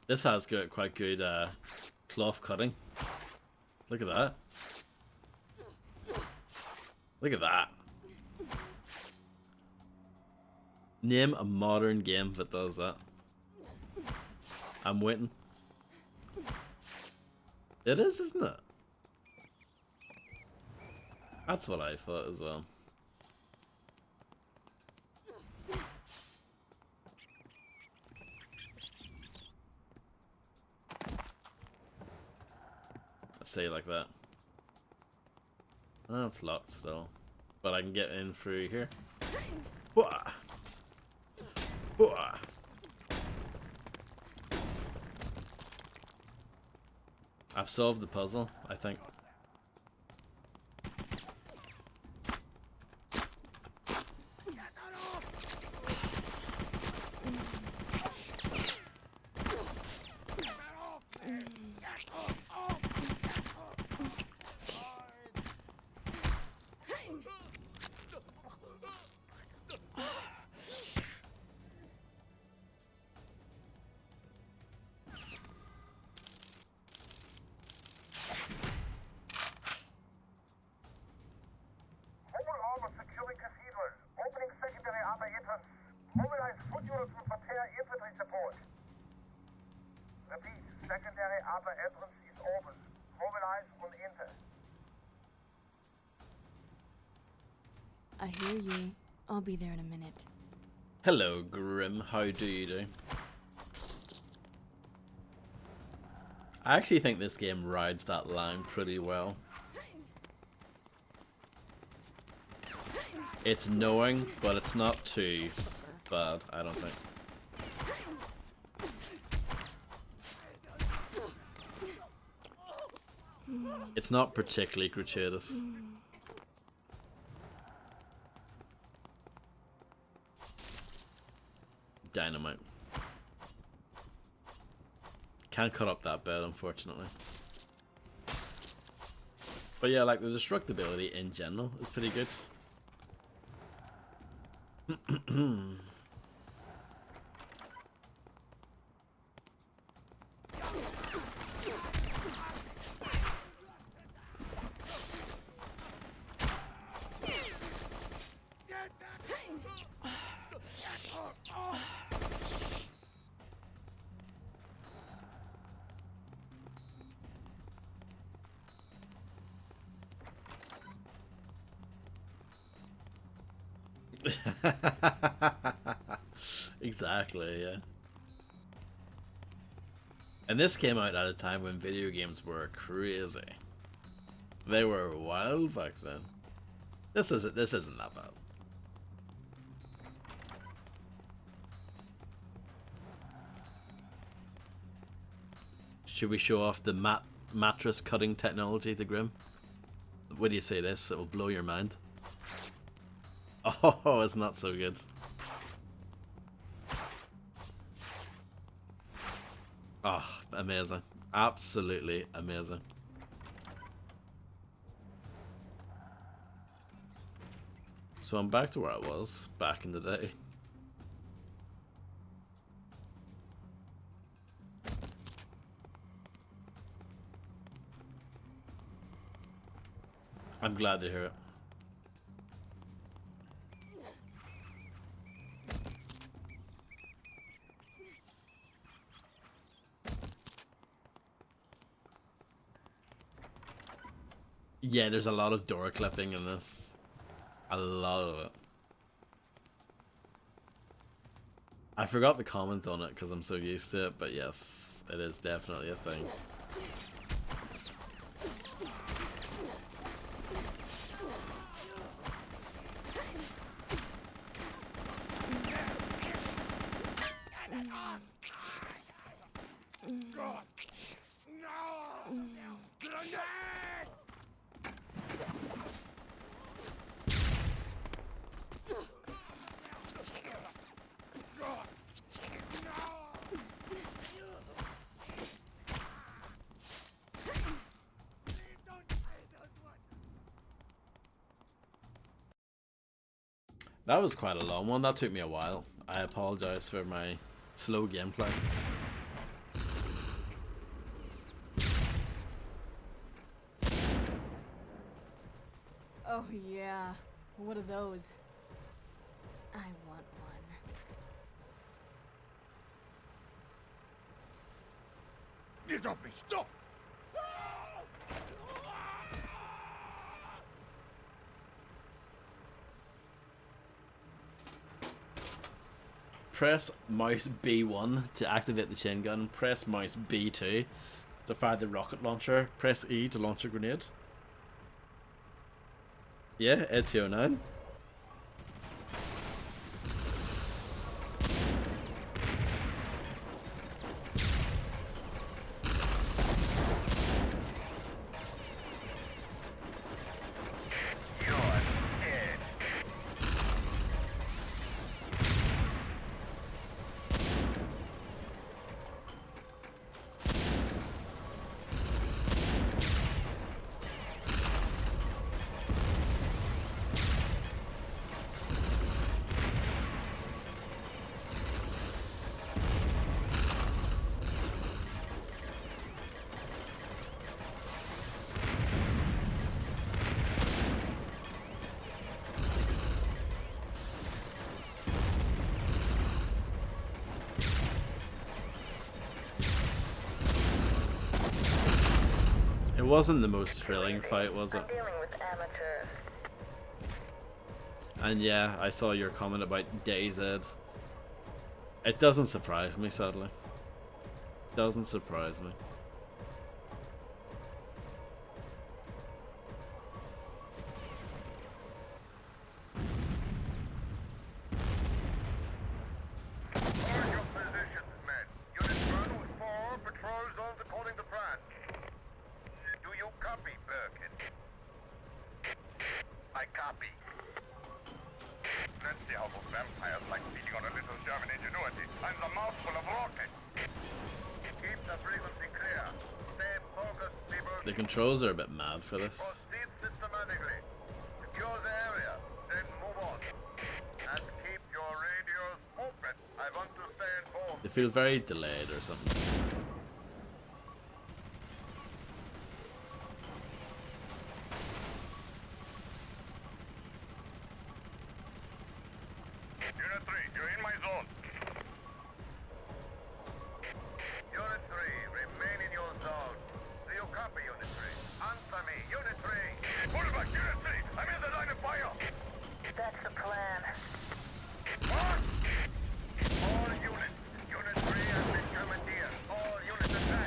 This has got quite good cloth cutting. Look at that. Look at that. Name a modern game that does that. I'm waiting. It is, isn't it? That's what I thought as well. I say it like that. Oh, it's locked still. But I can get in through here. Whoa! Whoa! I've solved the puzzle, I think. I hear you. I'll be there in a minute. Hello, Grim. How do you do? I actually think this game rides that line pretty well. It's knowing, but it's not too bad, I don't think. It's not particularly gratuitous. Dynamite. Can't cut up that bed, unfortunately. But yeah, like the destructibility in general is pretty good. Exactly, yeah. And this came out at a time when video games were crazy. They were wild back then. This isn't that bad. Should we show off the mattress cutting technology to Grim? What do you say this? It will blow your mind. Oh, it's not so good. Oh, amazing. Absolutely amazing. So I'm back to where I was back in the day. I'm glad to hear it. Yeah, there's a lot of door clipping in this. A lot of it. I forgot to comment on it because I'm so used to it, but yes, it is definitely a thing. That was quite a long one. That took me a while. I apologize for my slow gameplay. Oh yeah, what are those? I want one. Get off me! Stop! Press mouse B1 to activate the chain gun. Press mouse B2 to fire the rocket launcher. Press E to launch a grenade. Yeah, Ed 209. It wasn't the most thrilling fight, was it? And yeah, I saw your comment about DayZ. It doesn't surprise me, sadly. Doesn't surprise me. The controls are a bit mad for this. They feel very delayed or something. Unit 3, you're in my zone. Unit 3, remain in your zone. Do you copy, Unit 3? Answer me, Unit 3! Pull back, Unit 3! I'm in the line of fire! That's the plan. What? All units. Unit 3 has been commandeered. All units attack.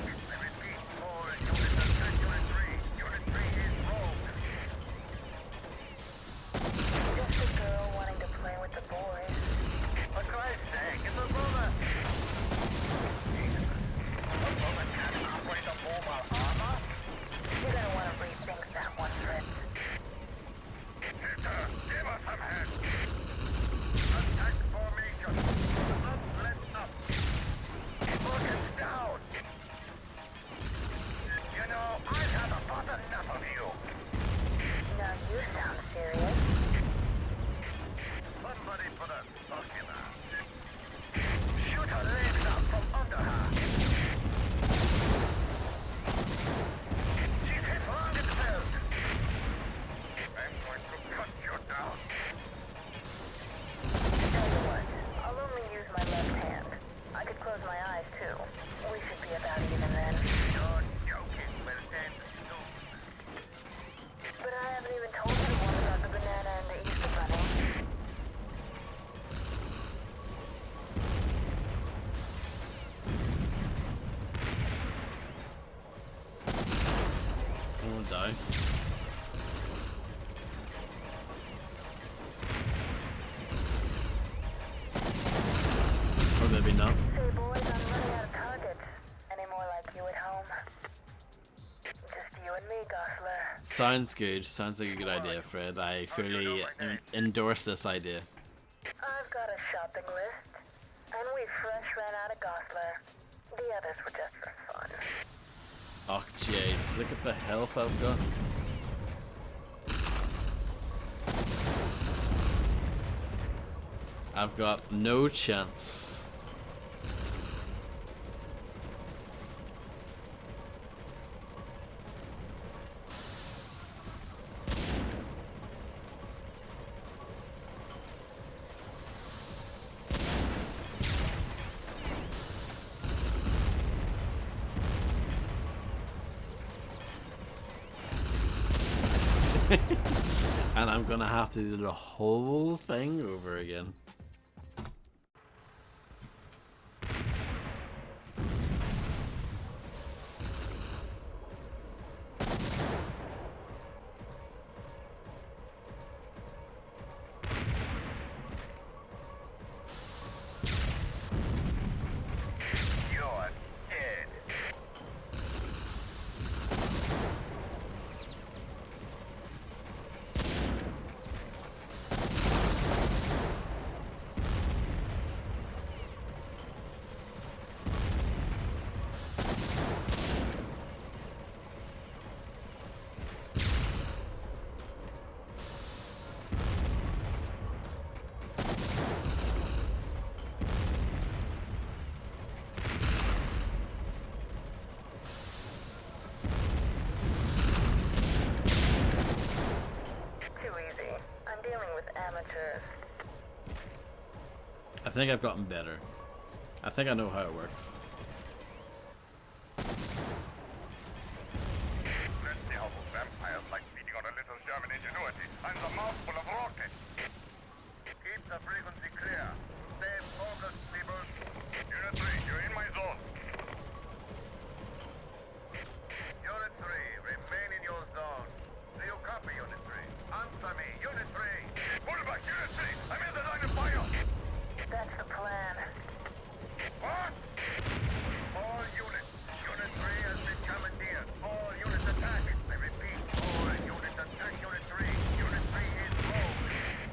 eyes too. We should be about even then. You're joking. We'll end soon. But I haven't even told you the one about the banana and the Easter bunny. I won't die. Or maybe not. Say, boys, I'm running out of targets. Any more like you at home? Just you and me, Gosler. Sounds good. Sounds like a good idea, Fred. I fully endorse this idea. I've got a shopping list, and we fresh ran out of Gosler. The others were just for fun. Oh, jeez. Look at the health I've got. I've got no chance. And I'm gonna have to do the whole thing over again. You're dead. Too easy. I'm dealing with amateurs. I think I've gotten better. I think I know how it works. Let's see how those vampires like feeding on a little German ingenuity and a mouthful of rockets. Keep the frequency clear. Stay focused, people. Unit 3, you're in my zone. Unit 3, remain in your zone. Do you copy, Unit 3? Answer me, Unit 3. Pull back, Unit 3. I'm in the line of fire. That's the plan. What? All units. Unit 3 has been commandeered. All units attack. I repeat, all units attack Unit 3. Unit 3 is rogue.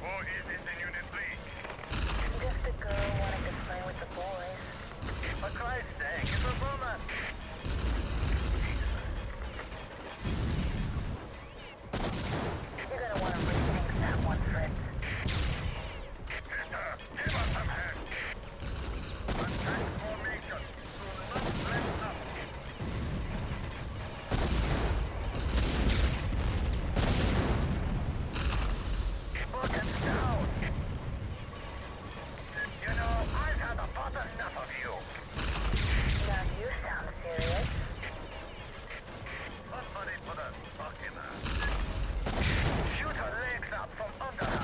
Who is it in Unit 3? Just a girl wanting to play with the boys. For Christ's sake, it's a woman. You're gonna want to rethink that one, Fritz. Give us some hand. Attack formation. Do not let up. Buckets down. You know, I've had about enough of you. Now you sound serious. Somebody put a fuck in her. Shoot her legs out from under her.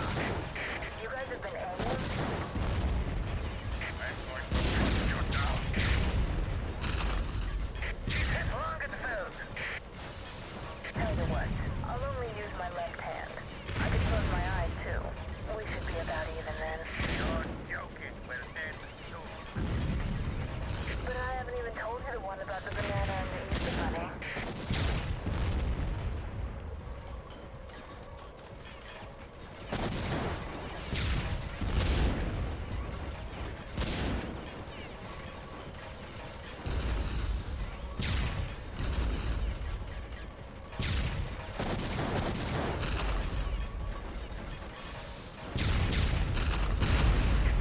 You guys have been aiming? I'm going to cut you down. She's hit Langenfeld. Tell you what, I'll only use my left hand. I can close my eyes too. We should be about even then. You're joking. We'll end soon. But I haven't even told you the one about the banana and the Easter bunny.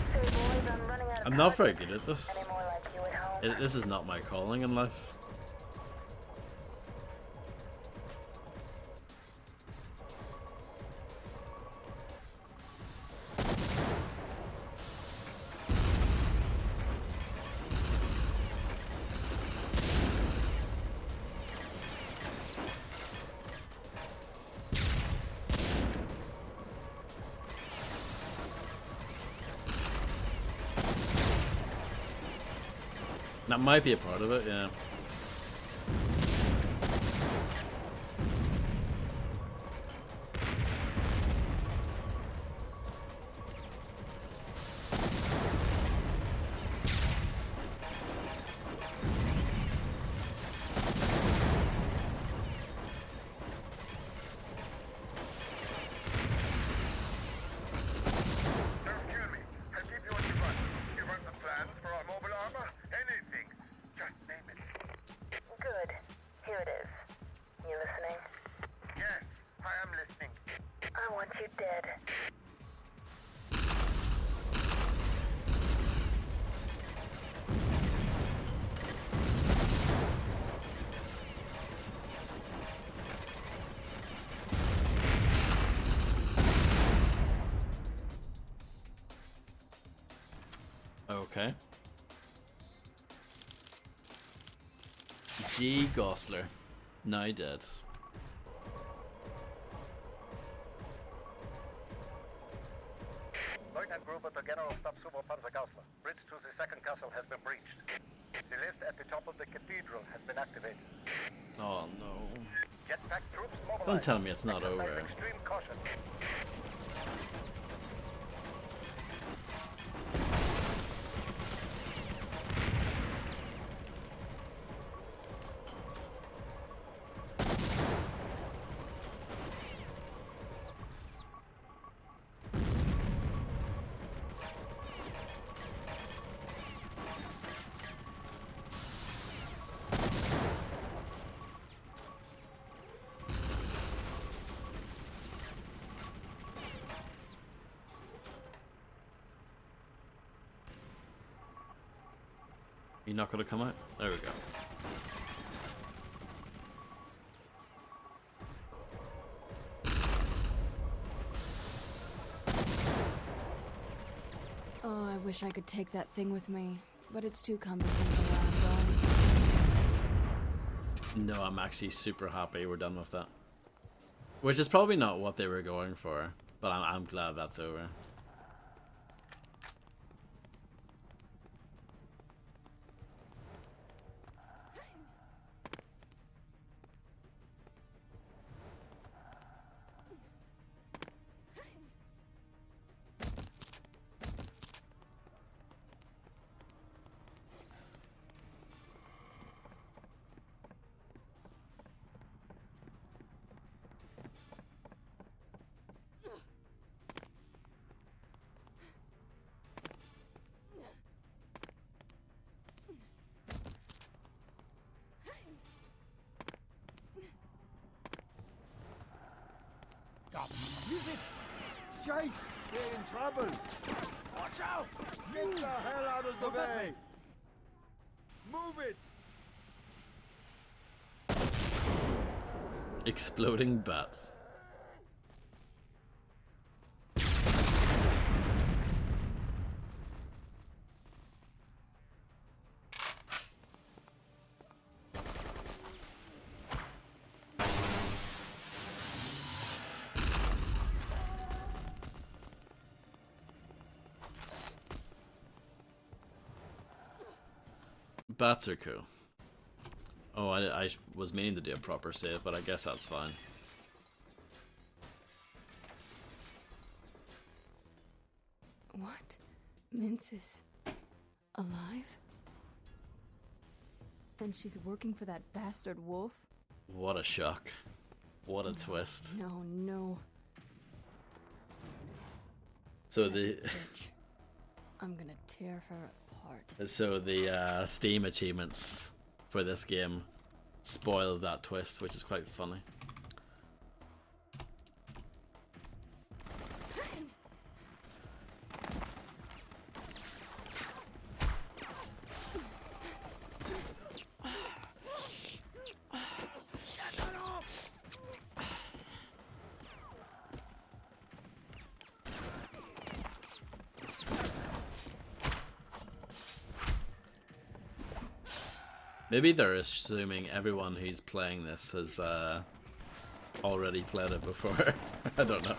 Say, boys, I'm running out of I'm not very targets. good at this. Any more like you at home? This is not my calling in life. That might be a part of it, yeah. Don't kill me. I'll keep you on your run. You want the plans for our mobile armor? Anything. Just name it. Good. Here it is. You listening? Yes, I am listening. I want you dead. Okay. G. Gosler. Now dead. Lieutenant Gruber to General Stab Sumo Panzer Gausler. Bridge to the second castle has been breached. The lift at the top of the cathedral has been activated. Oh no. Jetpack troops mobilized. Don't tell me it's not Exercise over. extreme caution. You're not gonna come out? There we go. Oh, I wish I could take that thing with me, but it's too cumbersome for where I'm going. No, I'm actually super happy we're done with that. Which is probably not what they were going for, but I'm glad that's over. God, use it! Scheiß! We're in trouble! Watch out! Get the hell out of the way! Move it! Exploding bat. Bats are cool. Oh, I was meaning to do a proper save, but I guess that's fine. What? Mince is alive? And she's working for that bastard wolf? What a shock. What a twist. No, no. So That the bitch. I'm gonna tear her apart. so the Steam achievements for this game spoil that twist, which is quite funny. Maybe they're assuming everyone who's playing this has already played it before. I don't know.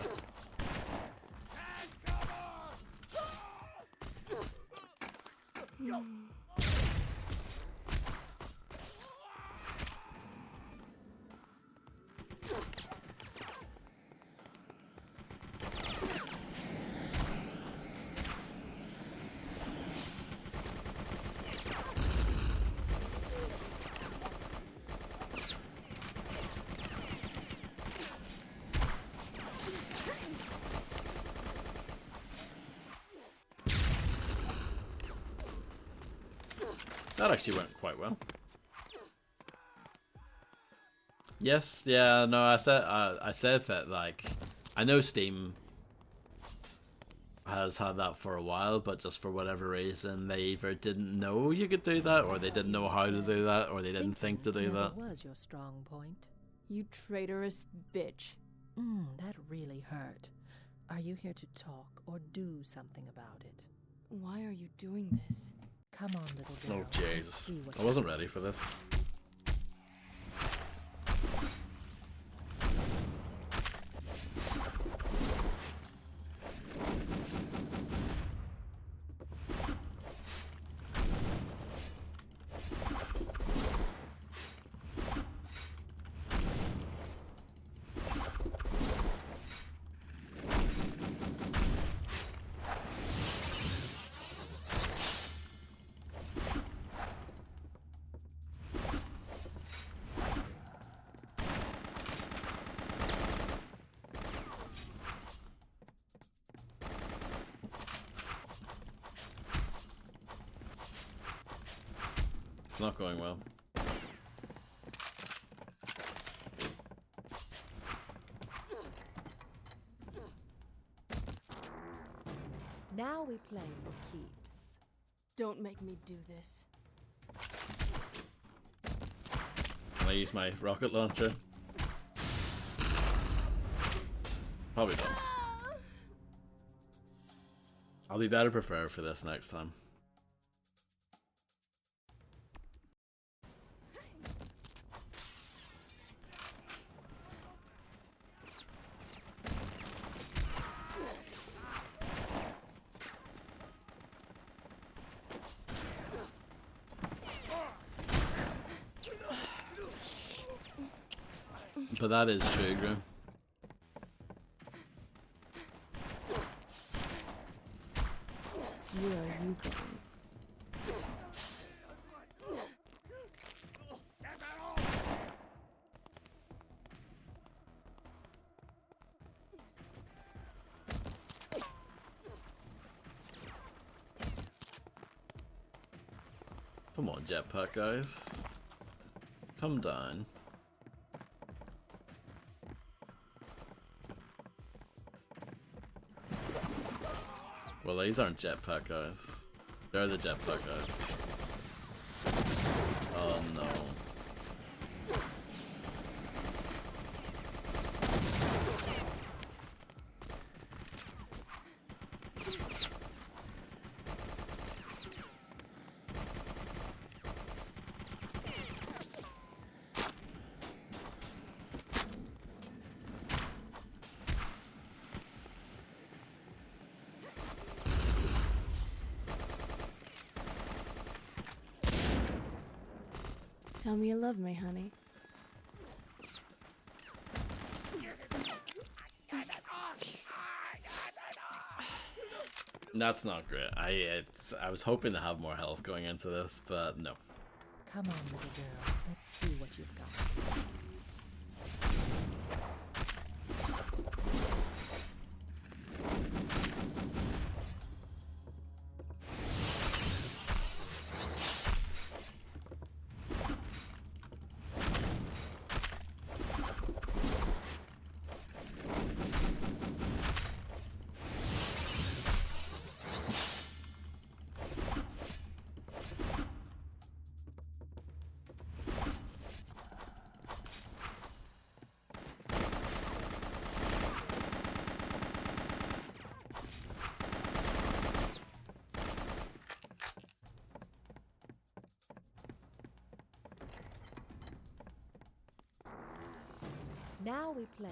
That actually went quite well. Yes, yeah, no, I said that, like, I know Steam has had that for a while, but just for whatever reason, they either didn't know you could do that, or they didn't know how to do that, or they didn't think to do that. Was your strong point? You traitorous bitch. That really hurt. Are you here to talk or do something about it? Why are you doing this? Come on, little girl. Oh, and Jesus. see what I wasn't ready for this. It's not going well. Now we play for keeps. Don't make me do this. Can I use my rocket launcher? Probably not. I'll be better prepared for this next time. But that is true, Grim. Where are you going? Come on, jetpack guys. Come down. Well, these aren't jetpack guys. They're the jetpack guys. Oh no. Tell me you love me, honey. That's not great. I was hoping to have more health going into this, but no. Come on, little girl. Let's see what you've got. Now we play.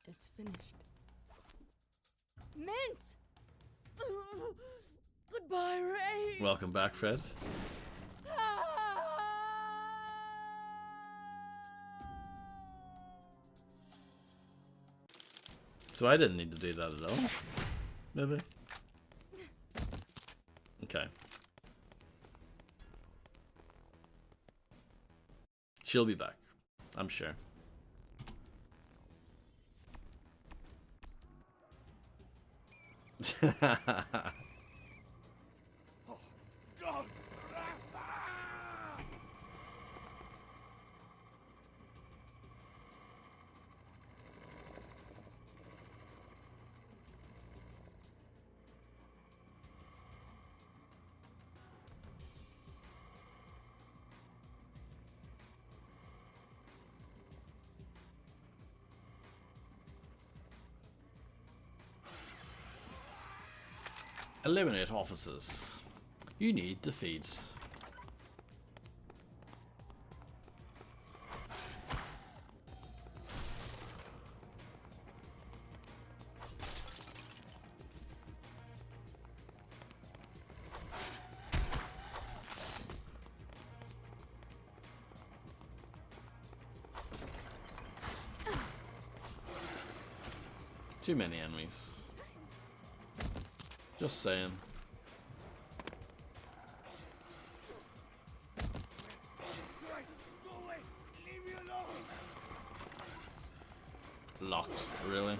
It's finished. Mince! Goodbye, Ray! Welcome back, Fred. So I didn't need to do that at all. Maybe. Okay. She'll be back, I'm sure. God! Eliminate officers. You need defeat. Too many enemies. Just saying. Go away! Leave me alone! Locked, really?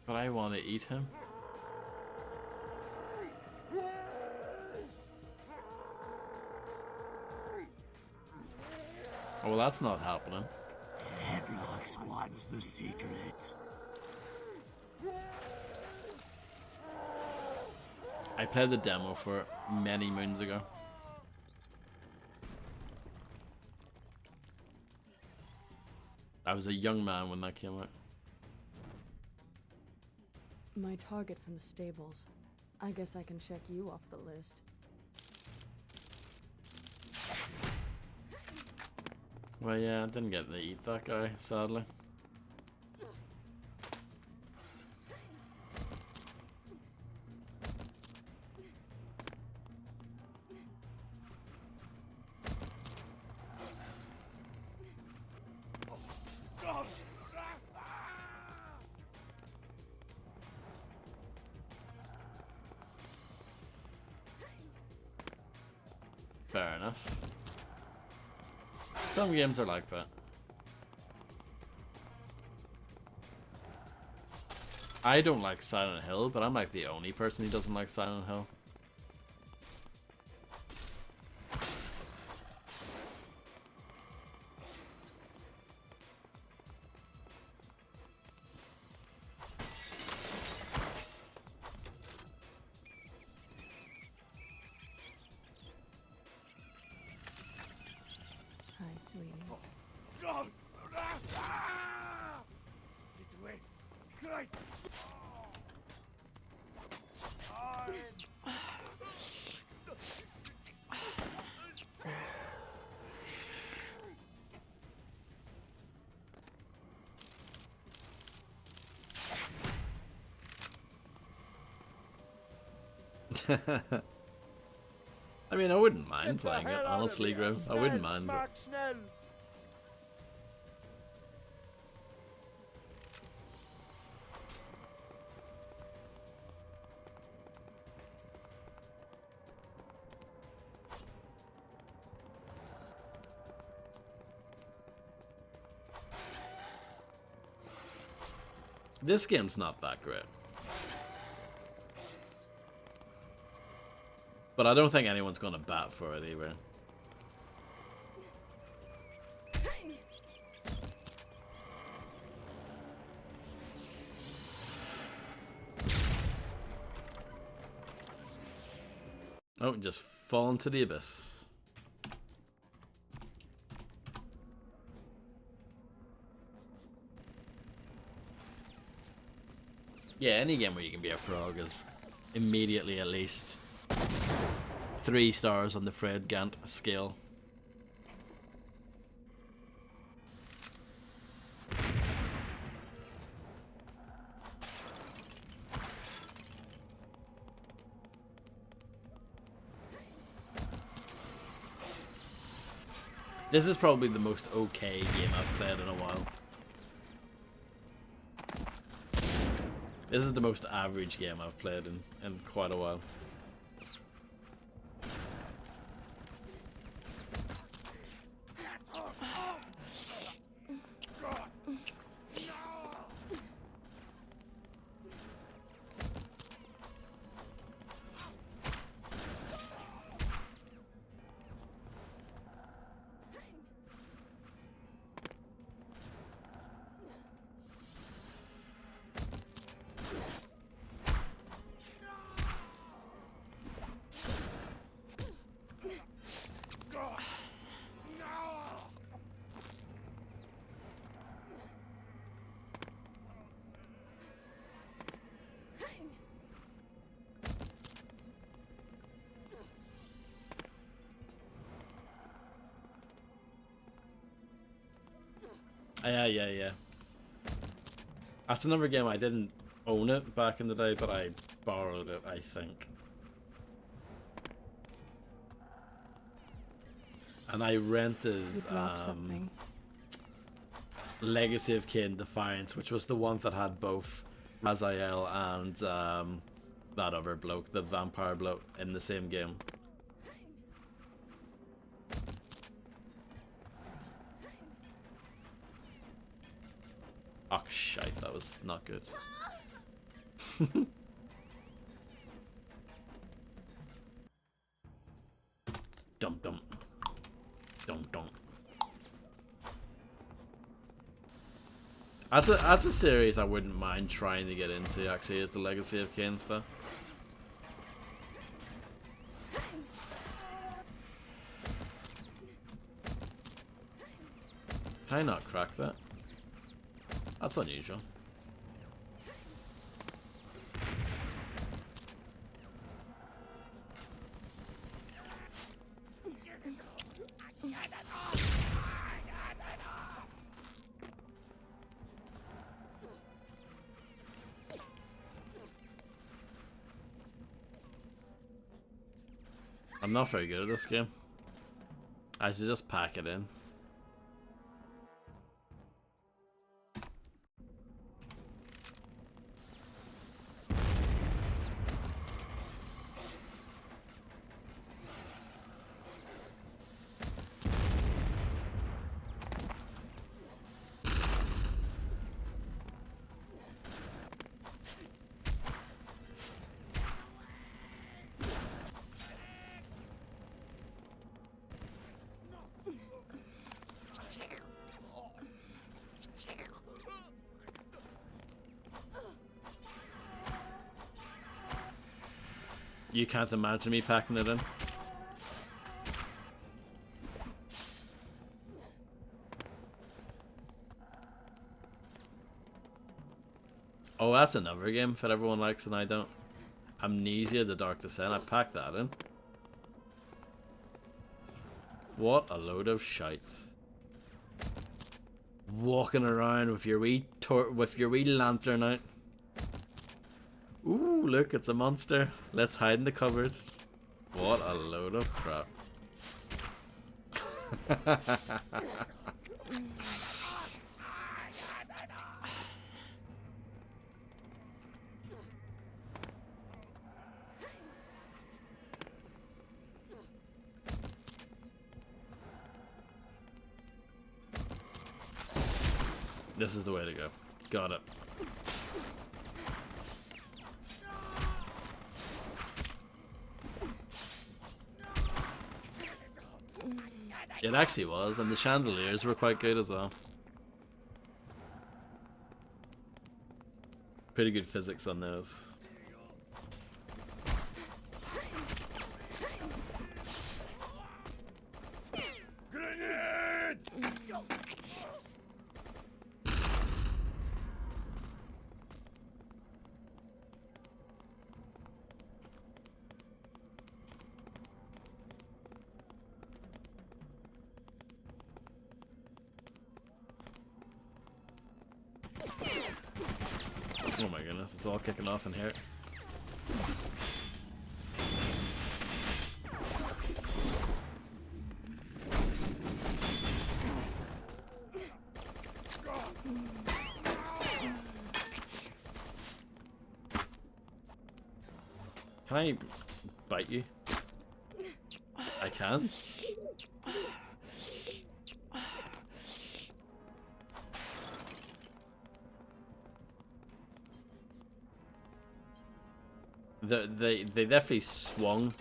But I want to eat him. Oh, well, that's not happening. Headlock Squad's the secret. I played the demo for it many moons ago. I was a young man when that came out. My target from the stables. I guess I can check you off the list. Well, yeah, I didn't get to eat that guy, sadly. God! Fair enough. Some games are like that. I don't like Silent Hill, but I'm like the only person who doesn't like Silent Hill. Hi, sweetie. God! Get away! Christ! I mean, I wouldn't mind Get the playing it, hell out of honestly, here. Grim. I Schnell, wouldn't mind. But Mark Schnell! this game's not that great. But I don't think anyone's gonna bat for it either. Oh, just fall into the abyss. Yeah, any game where you can be a frog is immediately at least 3 stars on the Fred Gant scale. This is probably the most okay game I've played in a while. This is the most average game I've played in quite a while. Yeah. That's another game I didn't own it back in the day, but I borrowed it, I think. And I rented You dropped something. Legacy of Kain Defiance, which was the one that had both Raziel and that other bloke, the vampire bloke, in the same game. Oh shite, that was not good. Dum dum. Dum dum. That's a series I wouldn't mind trying to get into, actually, is the Legacy of Kain stuff. Can I not crack that? That's unusual. I'm not very good at this game. I should just pack it in. You can't imagine me packing it in. Oh, that's another game that everyone likes and I don't. Amnesia: The Dark Descent. I packed that in. What a load of shite. Walking around with your wee lantern out. Ooh, look, it's a monster. Let's hide in the cupboards. What a load of crap. This is the way to go. Got it. It actually was, and the chandeliers were quite good as well. Pretty good physics on those. Oh my goodness, it's all kicking off in here. Can I bite you? I can? They definitely swung.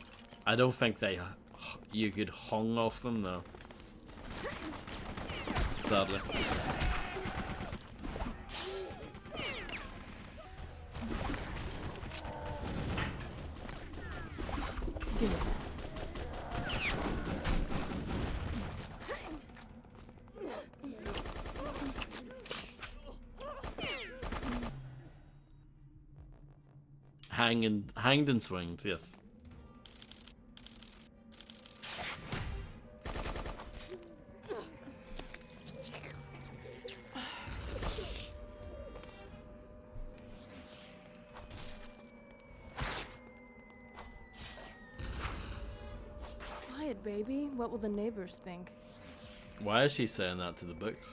I don't think you could hung off them though. Sadly. Hanged and swinged, yes. Quiet, baby. What will the neighbors think? Why is she saying that to the books?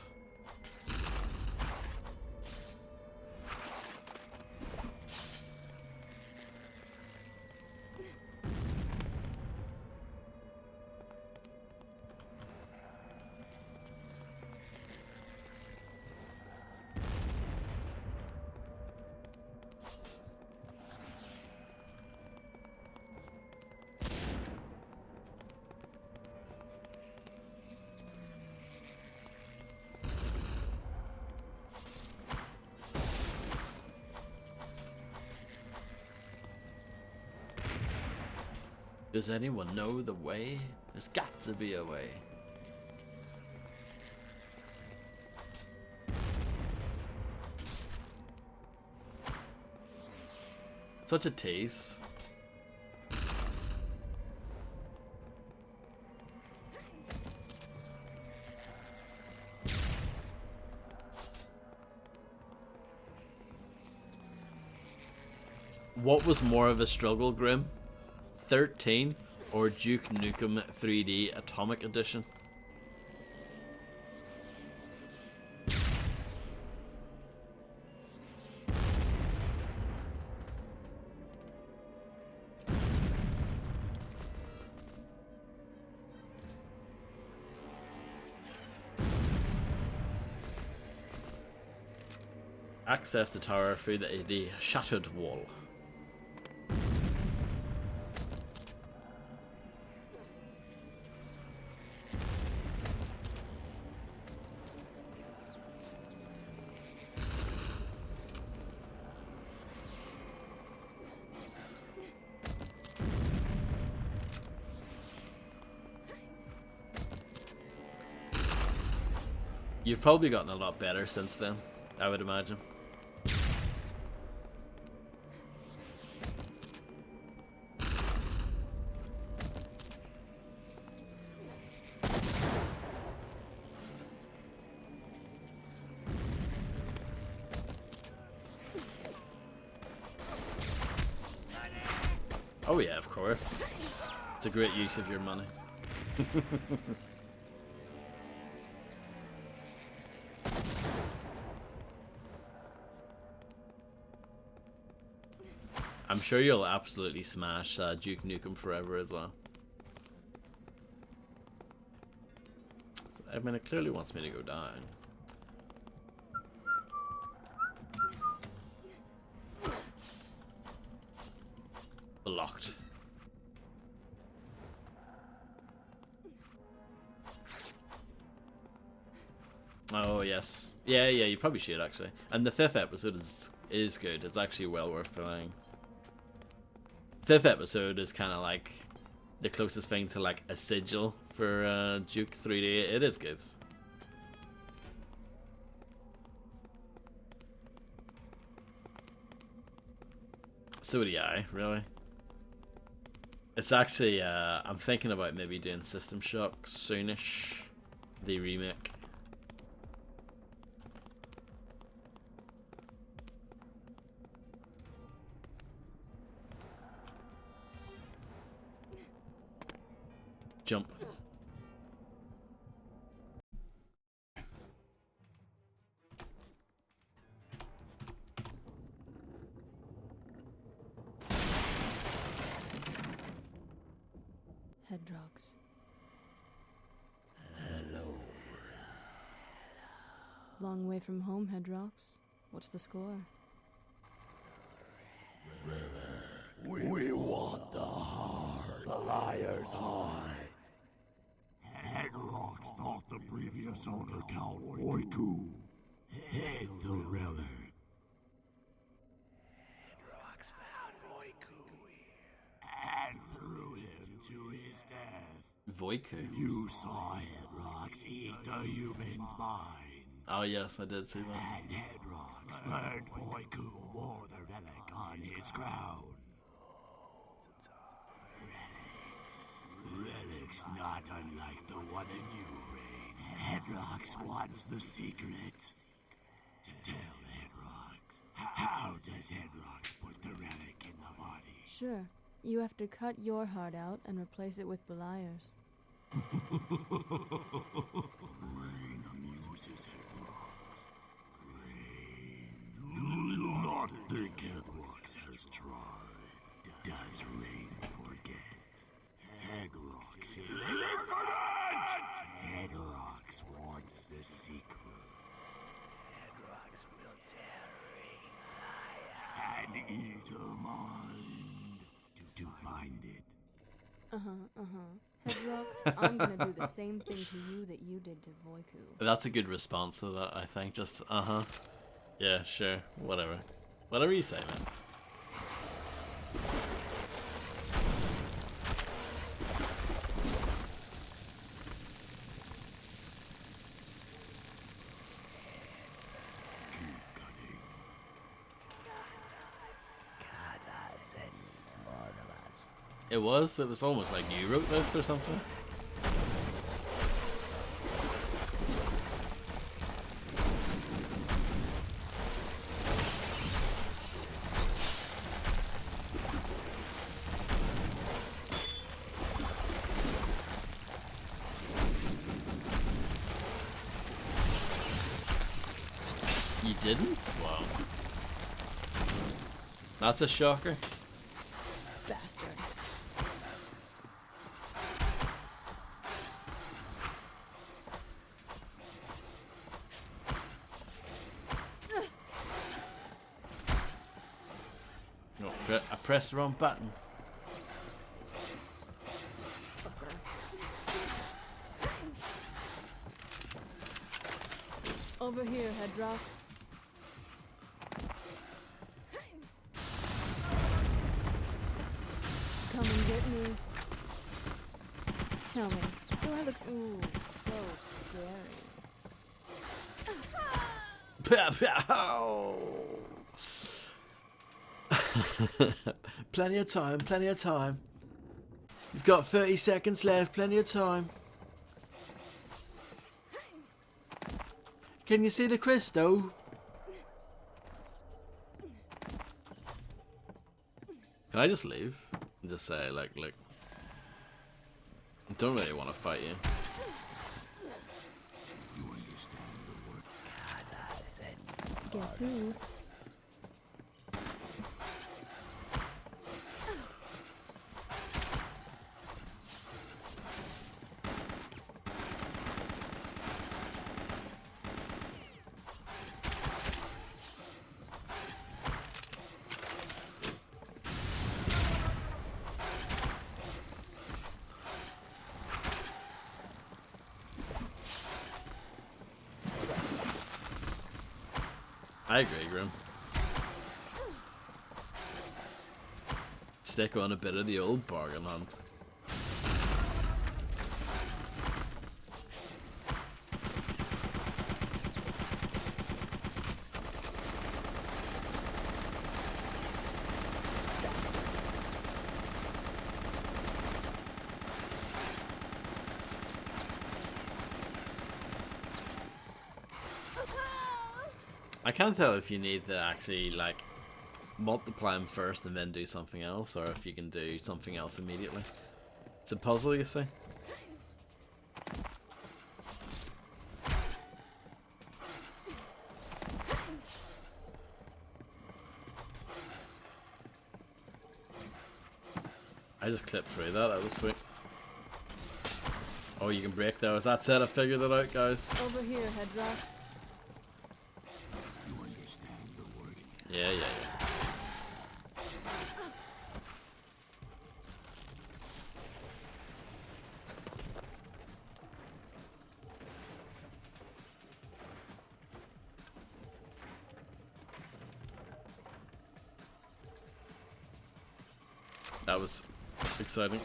Does anyone know the way? There's got to be a way. Such a tease. What was more of a struggle, Grim? 13 or Duke Nukem 3D Atomic Edition? Access the tower through the shattered wall. You've probably gotten a lot better since then, I would imagine. Oh yeah, of course. It's a great use of your money. I'm sure you'll absolutely smash Duke Nukem Forever as well. I mean, it clearly wants me to go down. Locked. Oh yes, yeah, you probably should actually. And the 5th episode is good. It's actually well worth playing. 5th episode is kind of like the closest thing to like a sigil for Duke 3D. It is good. So do I, really. It's actually, I'm thinking about maybe doing System Shock soonish, the remake. Jump. Hedrox. Hello. Long way from home, Hedrox. What's the score? We want the heart. The liar's heart. Hedrock's not the previous owner, Count Voiku. Head the relic. Hedrox found Voiku and threw him to his death. Voiku. You saw Hedrox eat the human's mind. Oh yes, I did see that. And Hedrox learned Voiku wore the relic on his crown. Relic's not unlike the one in you, Rain. Hedrox wants the secret. Tell Hedrox. How does Hedrox put the relic in the body? Sure. You have to cut your heart out and replace it with Beliar's. Rain amuses Hedrox. Rain, do not think Hedrox has tried. Does Rain forget? Hedrox is infinite! Hedrox wants the secret. Hedrox will tear Rain's eye out and eat her mind to find it. Hedrox, I'm gonna do the same thing to you that you did to Voiku. That's a good response to that, I think. Just, yeah, sure, whatever. Whatever you say, man. It was almost like you wrote this or something. You didn't? Wow. That's a shocker. Bastard. Oh, I pressed the wrong button. Over here, Hedrox. Come and get me. Tell me, do I look so scary? Plenty of time, plenty of time. You've got 30 seconds left, plenty of time. Can you see the crystal? Can I just leave? And just say, like, look, I don't really want to fight you. Guess who? I agree, Grim. Stick on a bit of the old bargain hunt. I can't tell if you need to actually, like, multiply them first and then do something else, or if you can do something else immediately. It's a puzzle, you see. I just clipped through that, that was sweet. Oh, you can break those. That's it. I figured it out, guys. Over here, Hedrox. You understand the word? Yeah, yeah, yeah. That was exciting.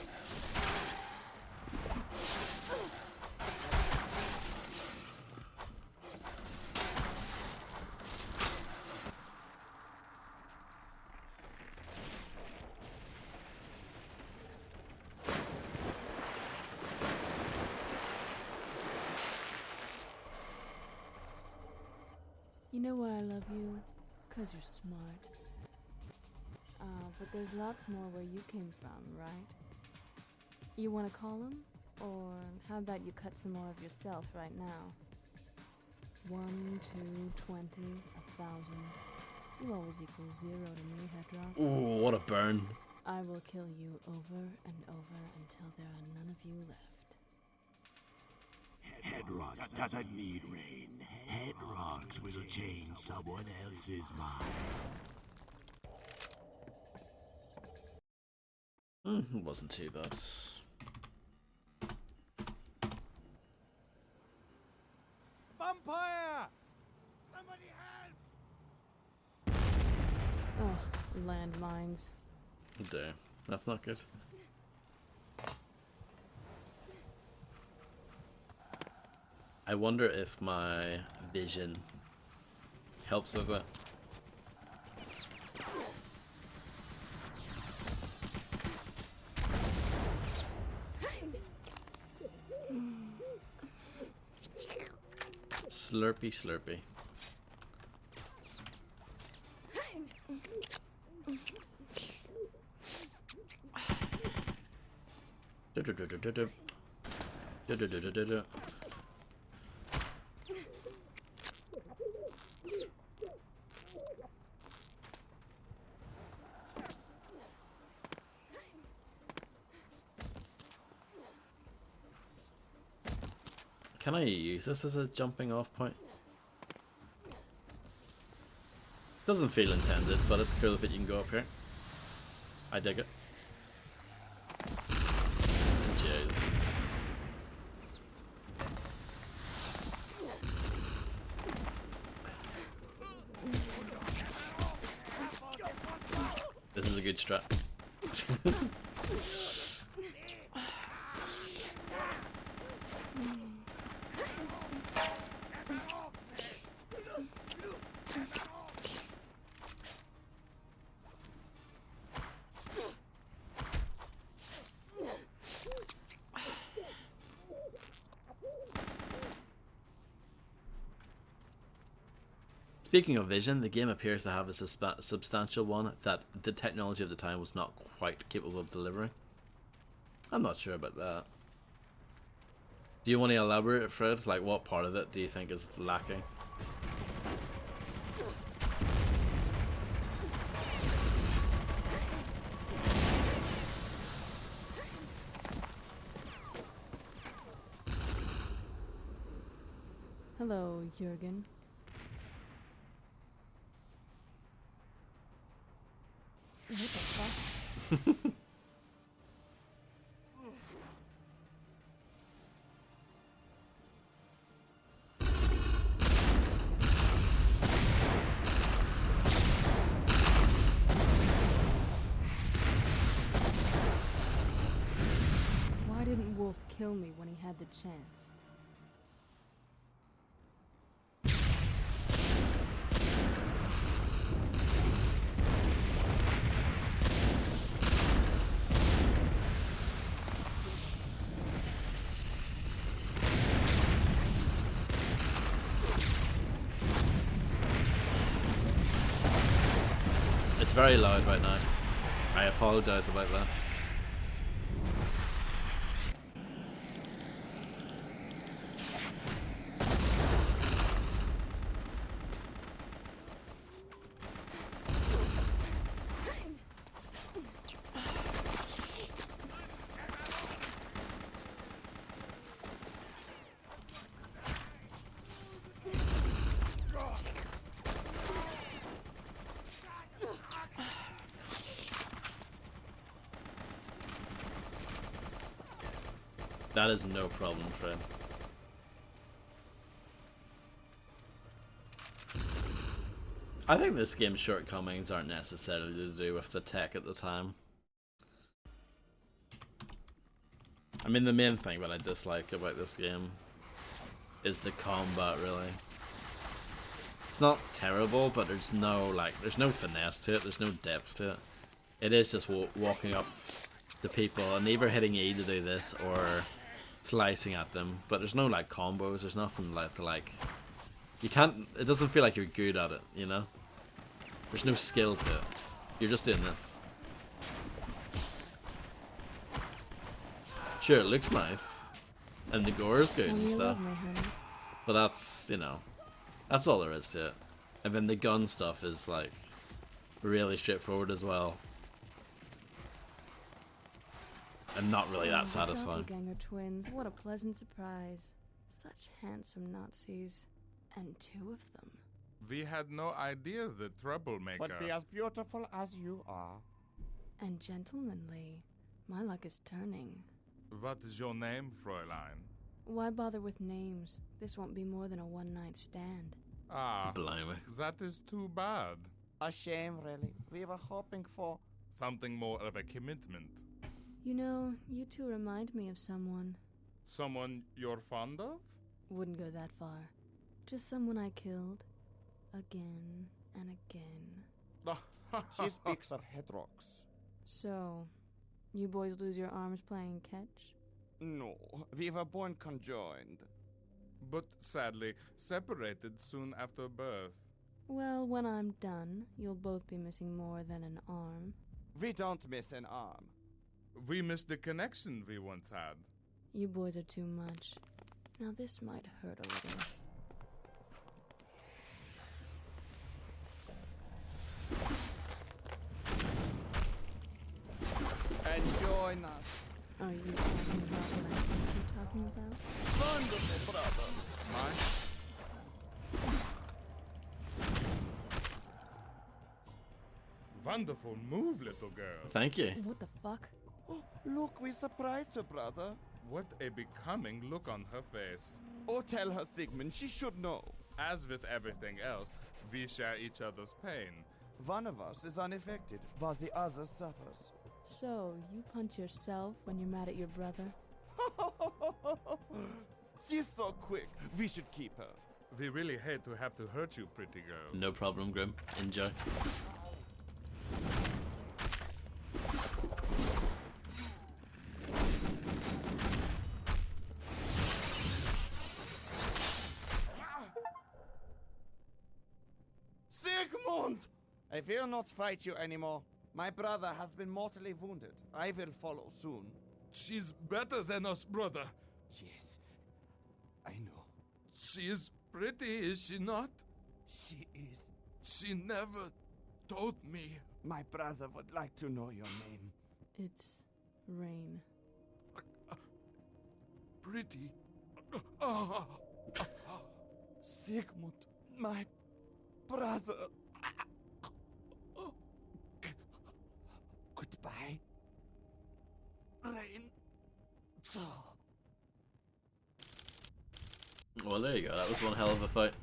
You know why I love you? 'Cause you're smart. But there's lots more where you came from, right? You want to call them? Or how about you cut some more of yourself right now? 1, 2, 20, 1,000. You always equal 0 to me, Hedrox. Ooh, what a burn. I will kill you over and over until there are none of you left. Hedrox doesn't need rain. Hedrox will change someone else's mind. It wasn't too bad. Vampire! Somebody help! Oh, landmines. Oh dear. That's not good. I wonder if my vision helps with it. Slurpy, slurpy. Can I use this as a jumping off point? Doesn't feel intended, but it's cool that you can go up here. I dig it. Jeez. This is a good strat. Speaking of vision, the game appears to have a substantial one that the technology of the time was not quite capable of delivering. I'm not sure about that. Do you want to elaborate, Fred? Like, what part of it do you think is lacking? Hello, Jurgen. What the fuck? Why didn't Wolf kill me when he had the chance? It's very loud right now. I apologize about that. That is no problem, Fred. I think this game's shortcomings aren't necessarily to do with the tech at the time. I mean, the main thing that I dislike about this game is the combat, really. It's not terrible, but there's no finesse to it, there's no depth to it. It is just walking up to people and either hitting E to do this or slicing at them, but there's no like combos, there's nothing like to like, you can't, it doesn't feel like you're good at it, you know? There's no skill to it. You're just doing this. Sure, it looks nice. And the gore is good and stuff. But that's, you know, that's all there is to it. And then the gun stuff is like really straightforward as well. And not really that satisfying. Doppelganger twins, what a pleasant surprise. Such handsome Nazis. And 2 of them. We had no idea the troublemaker. But be as beautiful as you are. And gentlemanly. My luck is turning. What is your name, Fräulein? Why bother with names? This won't be more than a one-night stand. Ah, Blimey. that is too bad. A shame, really. We were hoping for... Something more of a commitment. You know, you 2 remind me of someone. Someone you're fond of? Wouldn't go that far. Just someone I killed. Again and again. She speaks of Hedrox. So, you boys lose your arms playing catch? No, we were born conjoined. But sadly, separated soon after birth. Well, when I'm done, you'll both be missing more than an arm. We don't miss an arm. We missed the connection we once had. You boys are too much. Now this might hurt a little. And join us. Are you talking about what I think you're talking about? Wonderful, brother. Wonderful move, little girl. Thank you. What the fuck? Oh, look, we surprised her, brother. What a becoming look on her face. Oh, tell her, Sigmund, she should know. As with everything else, we share each other's pain. One of us is unaffected, while the other suffers. So, you punch yourself when you're mad at your brother? She's so quick. We should keep her. We really hate to have to hurt you, pretty girl. No problem, Grim. Enjoy. Sigmund! I will not fight you anymore. My brother has been mortally wounded. I will follow soon. She's better than us, brother. Yes, I know. She is pretty, is she not? She is. She never told me. My brother would like to know your name. It's Rain. Pretty. Sigmund, my brother. Goodbye. Rain. So. Well, there you go. That was one hell of a fight.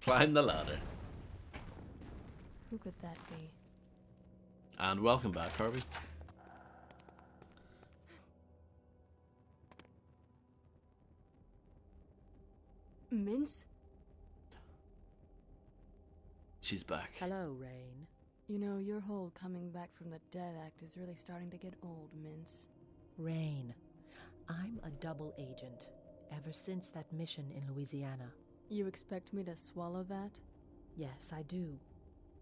Climb the ladder. Who could that be? And welcome back, Harvey. Mince? She's back. Hello, Rain. You know, your whole coming back from the dead act is really starting to get old, Mince. Rain. I'm a double agent, ever since that mission in Louisiana. You expect me to swallow that? Yes, I do.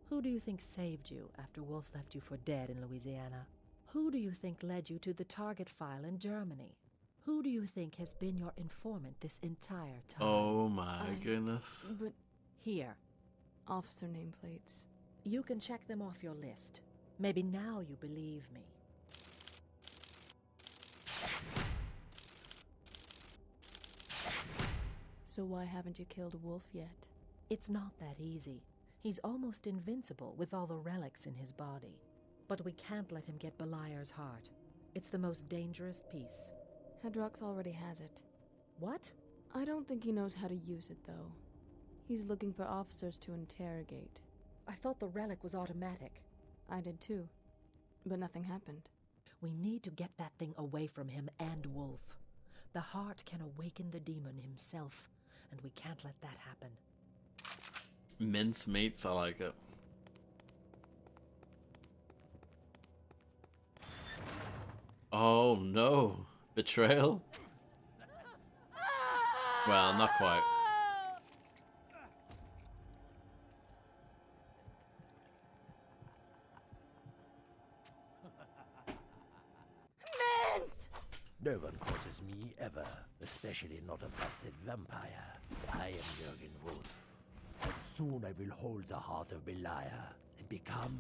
Who do you think saved you after Wolf left you for dead in Louisiana? Who do you think led you to the target file in Germany? Who do you think has been your informant this entire time? Oh my goodness. But Here. officer nameplates. You can check them off your list. Maybe now you believe me. So why haven't you killed Wolf yet? It's not that easy. He's almost invincible with all the relics in his body. But we can't let him get Beliar's heart. It's the most dangerous piece. Hedrox already has it. What? I don't think he knows how to use it, though. He's looking for officers to interrogate. I thought the relic was automatic. I did too, but nothing happened. We need to get that thing away from him and Wolf. The heart can awaken the demon himself, and we can't let that happen. Mince meats, I like it. Oh no. Betrayal? Well, not quite. Mince! No one crosses me ever, especially not a busted vampire. I am Jürgen Wolf, and soon I will hold the heart of Beliar and become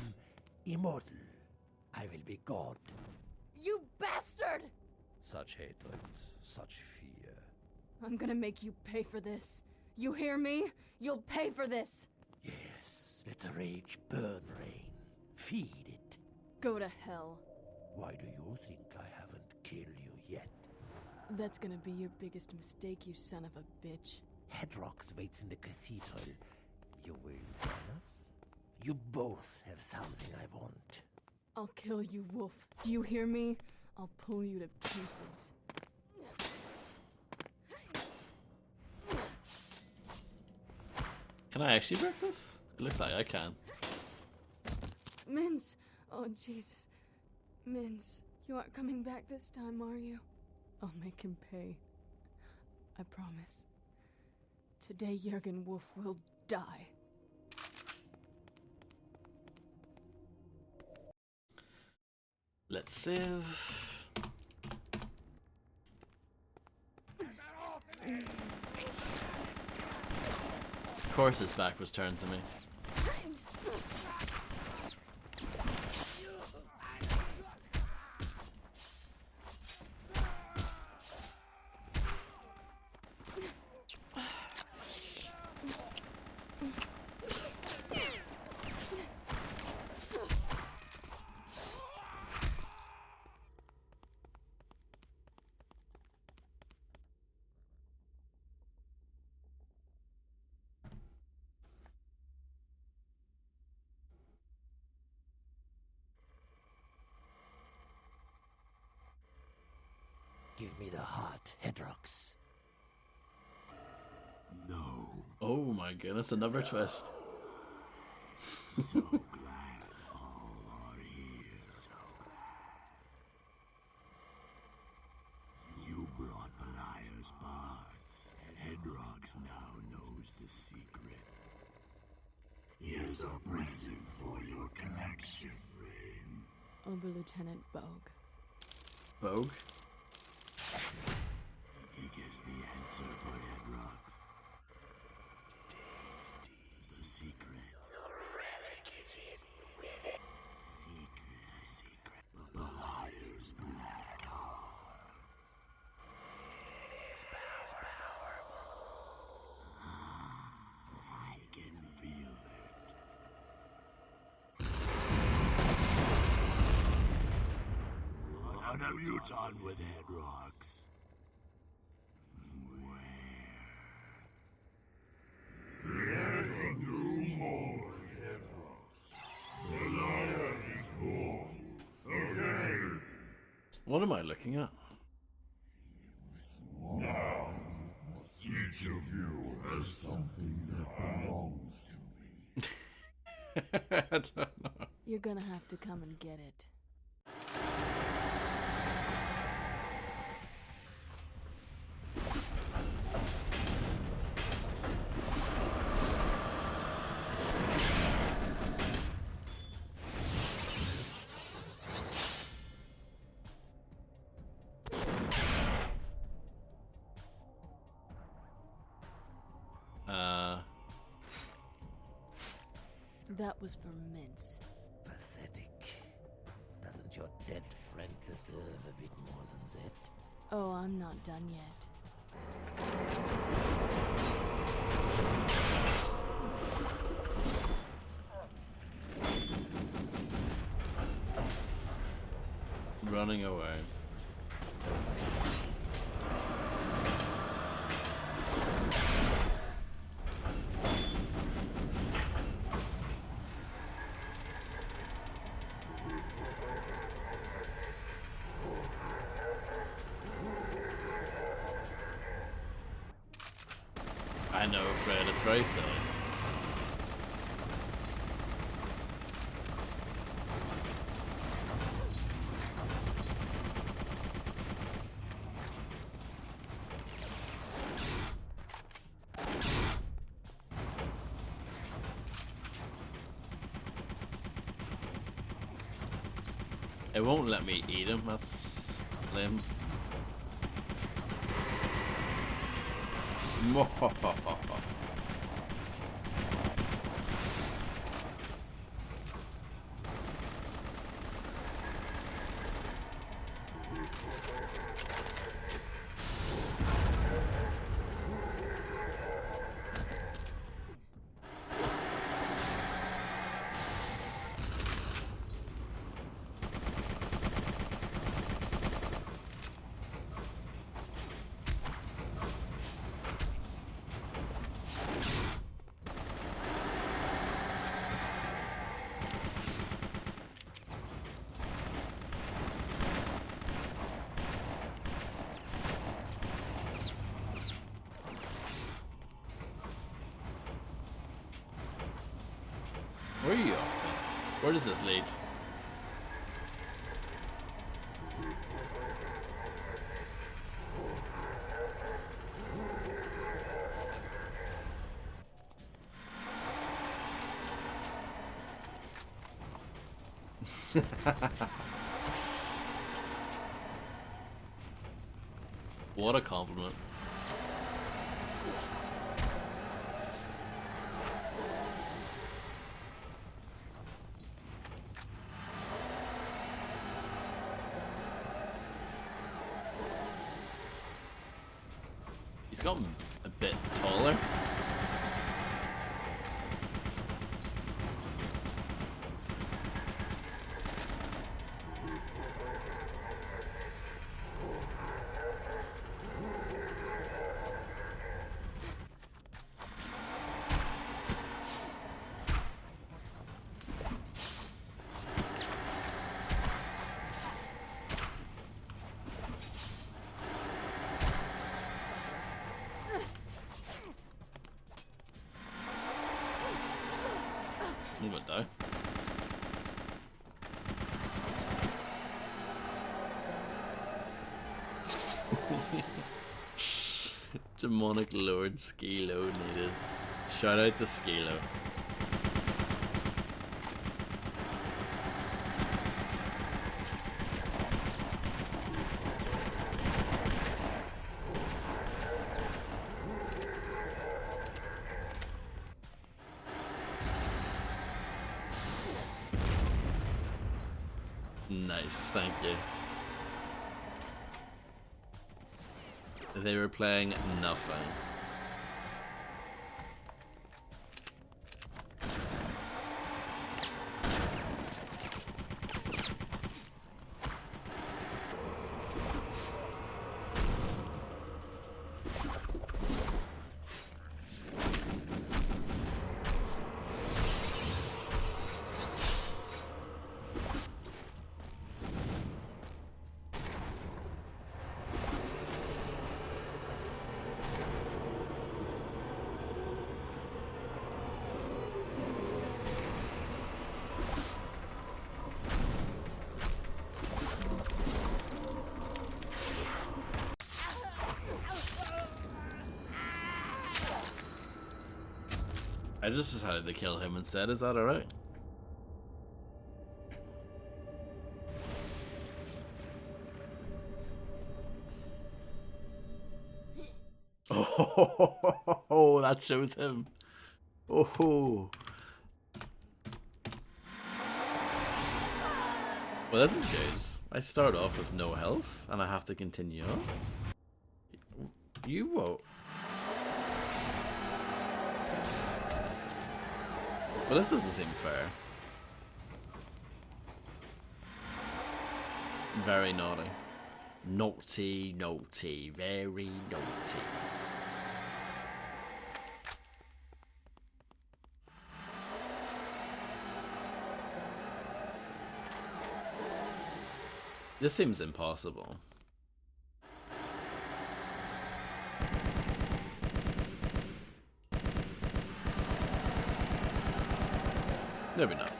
immortal. I will be God. You bastard! Such hatred, such fear. I'm gonna make you pay for this. You hear me? You'll pay for this! Yes, let the rage burn, Rain. Feed it. Go to hell. Why do you think I haven't killed you yet? That's gonna be your biggest mistake, you son of a bitch. Hedrox waits in the cathedral. You will join us? You both have something I want. I'll kill you, Wolf. Do you hear me? I'll pull you to pieces. Can I actually break this? It looks like I can. Mince! Oh, Jesus. Mince, you aren't coming back this time, are you? I'll make him pay. I promise. Today, Jürgen Wolf will die. Let's save. Of course his back was turned to me. Give me the heart, Hedrox. No. Oh my goodness, another twist. So glad all are here. So glad. You brought Beliar's parts. Hedrox now knows the secret. Here's a present for your collection, Rain. Ober Lieutenant Bogue. Bogue? He gives the answer for Hedrox. The secret. The relic is hidden within. Secret. Beliar's black heart. His powerful. I can feel it. What have you done with Hedrox? What am I looking at? Now, each of you has something that belongs to me. I don't know. You're gonna have to come and get it. That was for Mince. Pathetic. Doesn't your dead friend deserve a bit more than that? Oh, I'm not done yet. Running away. I know, Fred, it's very silly. It won't let me eat him, that's lame. Where are you off to? Where does this lead? What a compliment. He's gotten a bit taller. I'm gonna die. Demonic Lord Skilo needed. Shout out to Skilo. Nice, thank you. They were playing nothing. I just decided to kill him instead, is that alright? Oh, that shows him. Oh. Well, this is good. I start off with no health, and I have to continue on. You won't. Well, this doesn't seem fair. Very naughty. Naughty, naughty, very naughty. This seems impossible. Maybe not.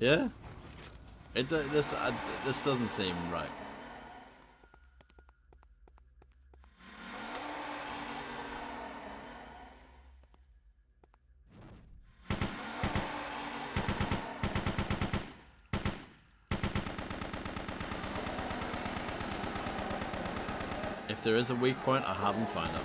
Yeah, this doesn't seem right. If there is a weak point, I haven't found it.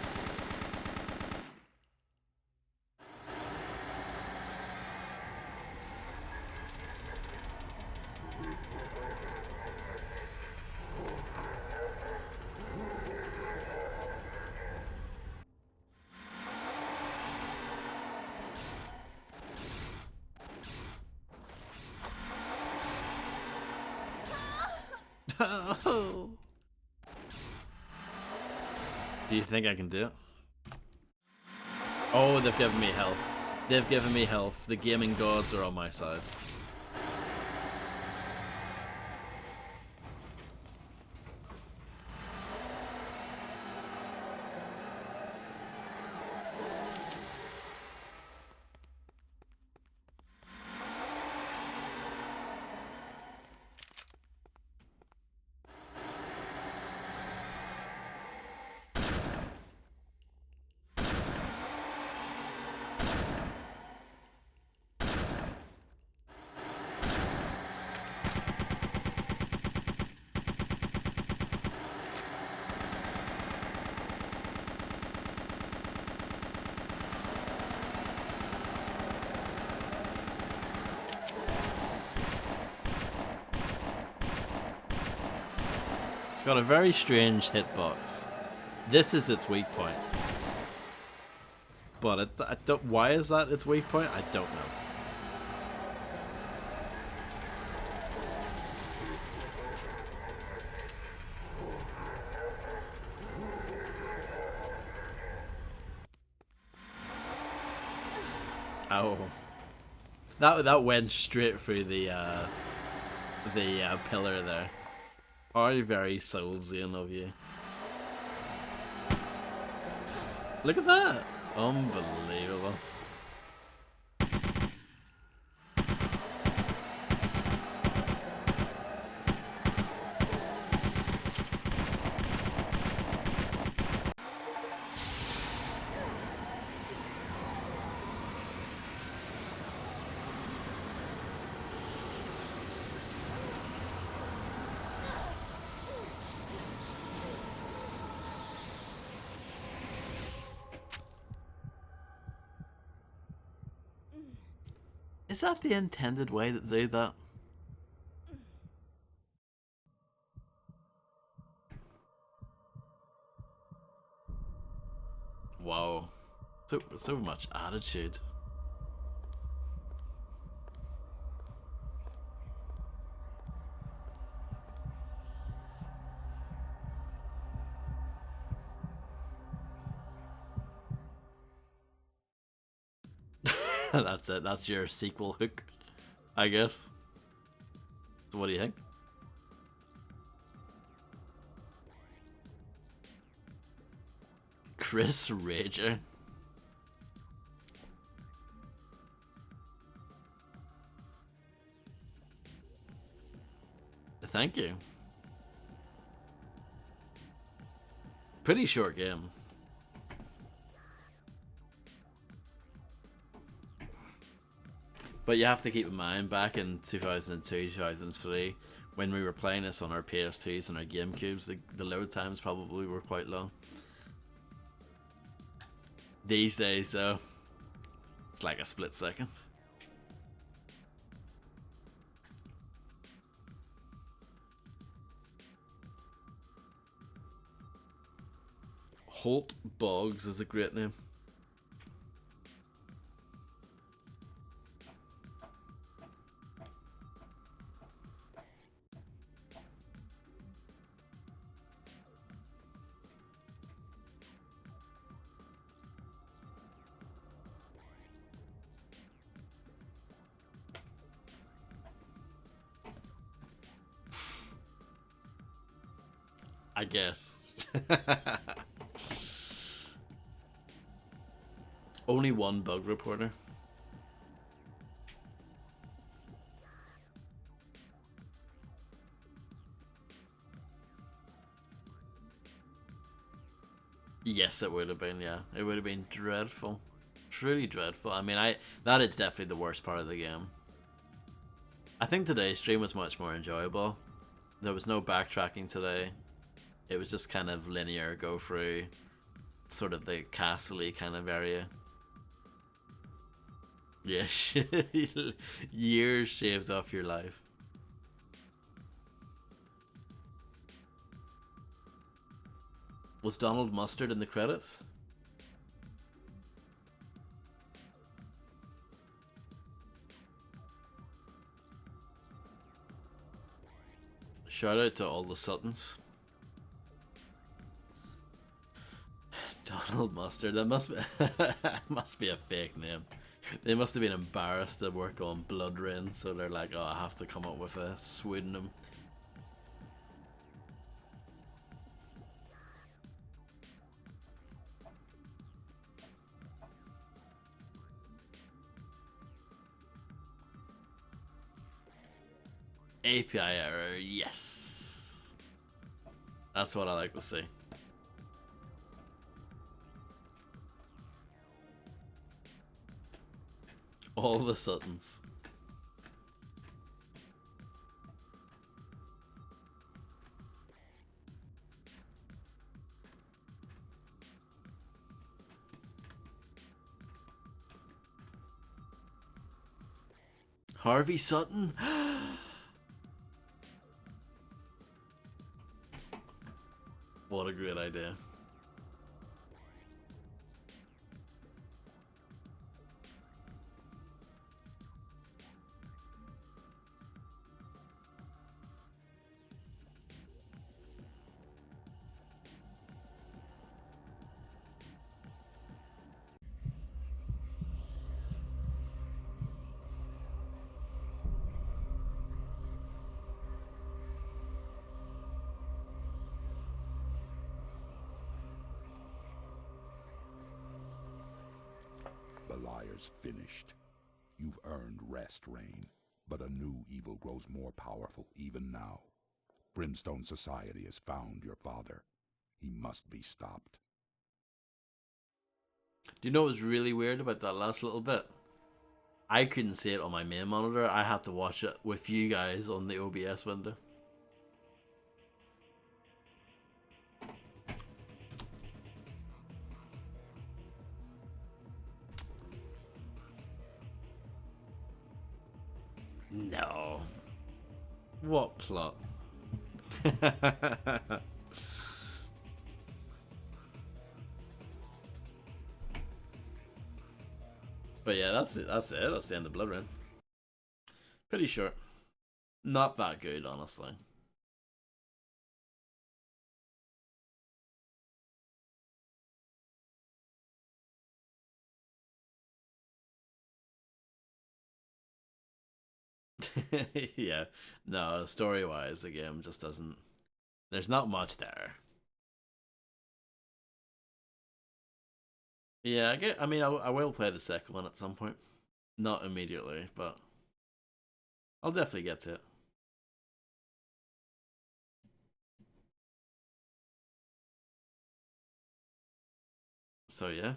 Do you think I can do it? Oh, they've given me health. They've given me health. The gaming gods are on my side. It's got a very strange hitbox. This is its weak point. But I don't, why is that its weak point? I don't know. Oh, that went straight through the pillar there. How very soulsian of you. Look at that! Unbelievable. Is that the intended way to do that? Wow. So much attitude. That's it. That's your sequel hook, I guess. So what do you think? Chris Rager. Thank you. Pretty short game. But you have to keep in mind, back in 2002, 2003, when we were playing this on our PS2s and our GameCubes, the load times probably were quite long. These days, though, it's like a split second. Holt Boggs is a great name. I guess. Only one bug reporter. Yes, it would have been, yeah. It would have been dreadful. Truly dreadful. I mean, that is definitely the worst part of the game. I think today's stream was much more enjoyable. There was no backtracking today. It was just kind of linear, go through sort of the castle-y kind of area. Yeah, years shaved off your life. Was Donald Mustard in the credits? Shout out to all the Suttons. Donald Mustard, that must be a fake name. They must have been embarrassed to work on BloodRayne, so they're like, oh, I have to come up with a pseudonym. API error, yes. That's what I like to see. All the Suttons. Harvey Sutton? What a great idea. Beliar's finished. You've earned rest, Rain, but a new evil grows more powerful even now. Brimstone Society has found your father. He must be stopped. Do you know what was really weird about that last little bit? I couldn't see it on my main monitor. I had to watch it with you guys on the OBS window. No. What plot? But yeah, that's it. That's the end of BloodRayne. Pretty short. Not that good, honestly. Yeah. No, story-wise, the game just doesn't... There's not much there. Yeah, I mean, I will play the second one at some point. Not immediately, but I'll definitely get to it. So yeah.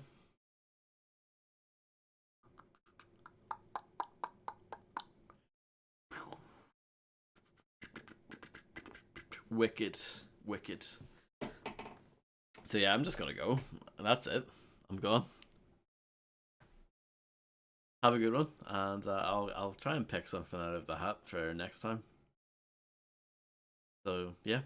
Wicked. So yeah, I'm just gonna go. That's it. I'm gone. Have a good one, and I'll try and pick something out of the hat for next time. So yeah.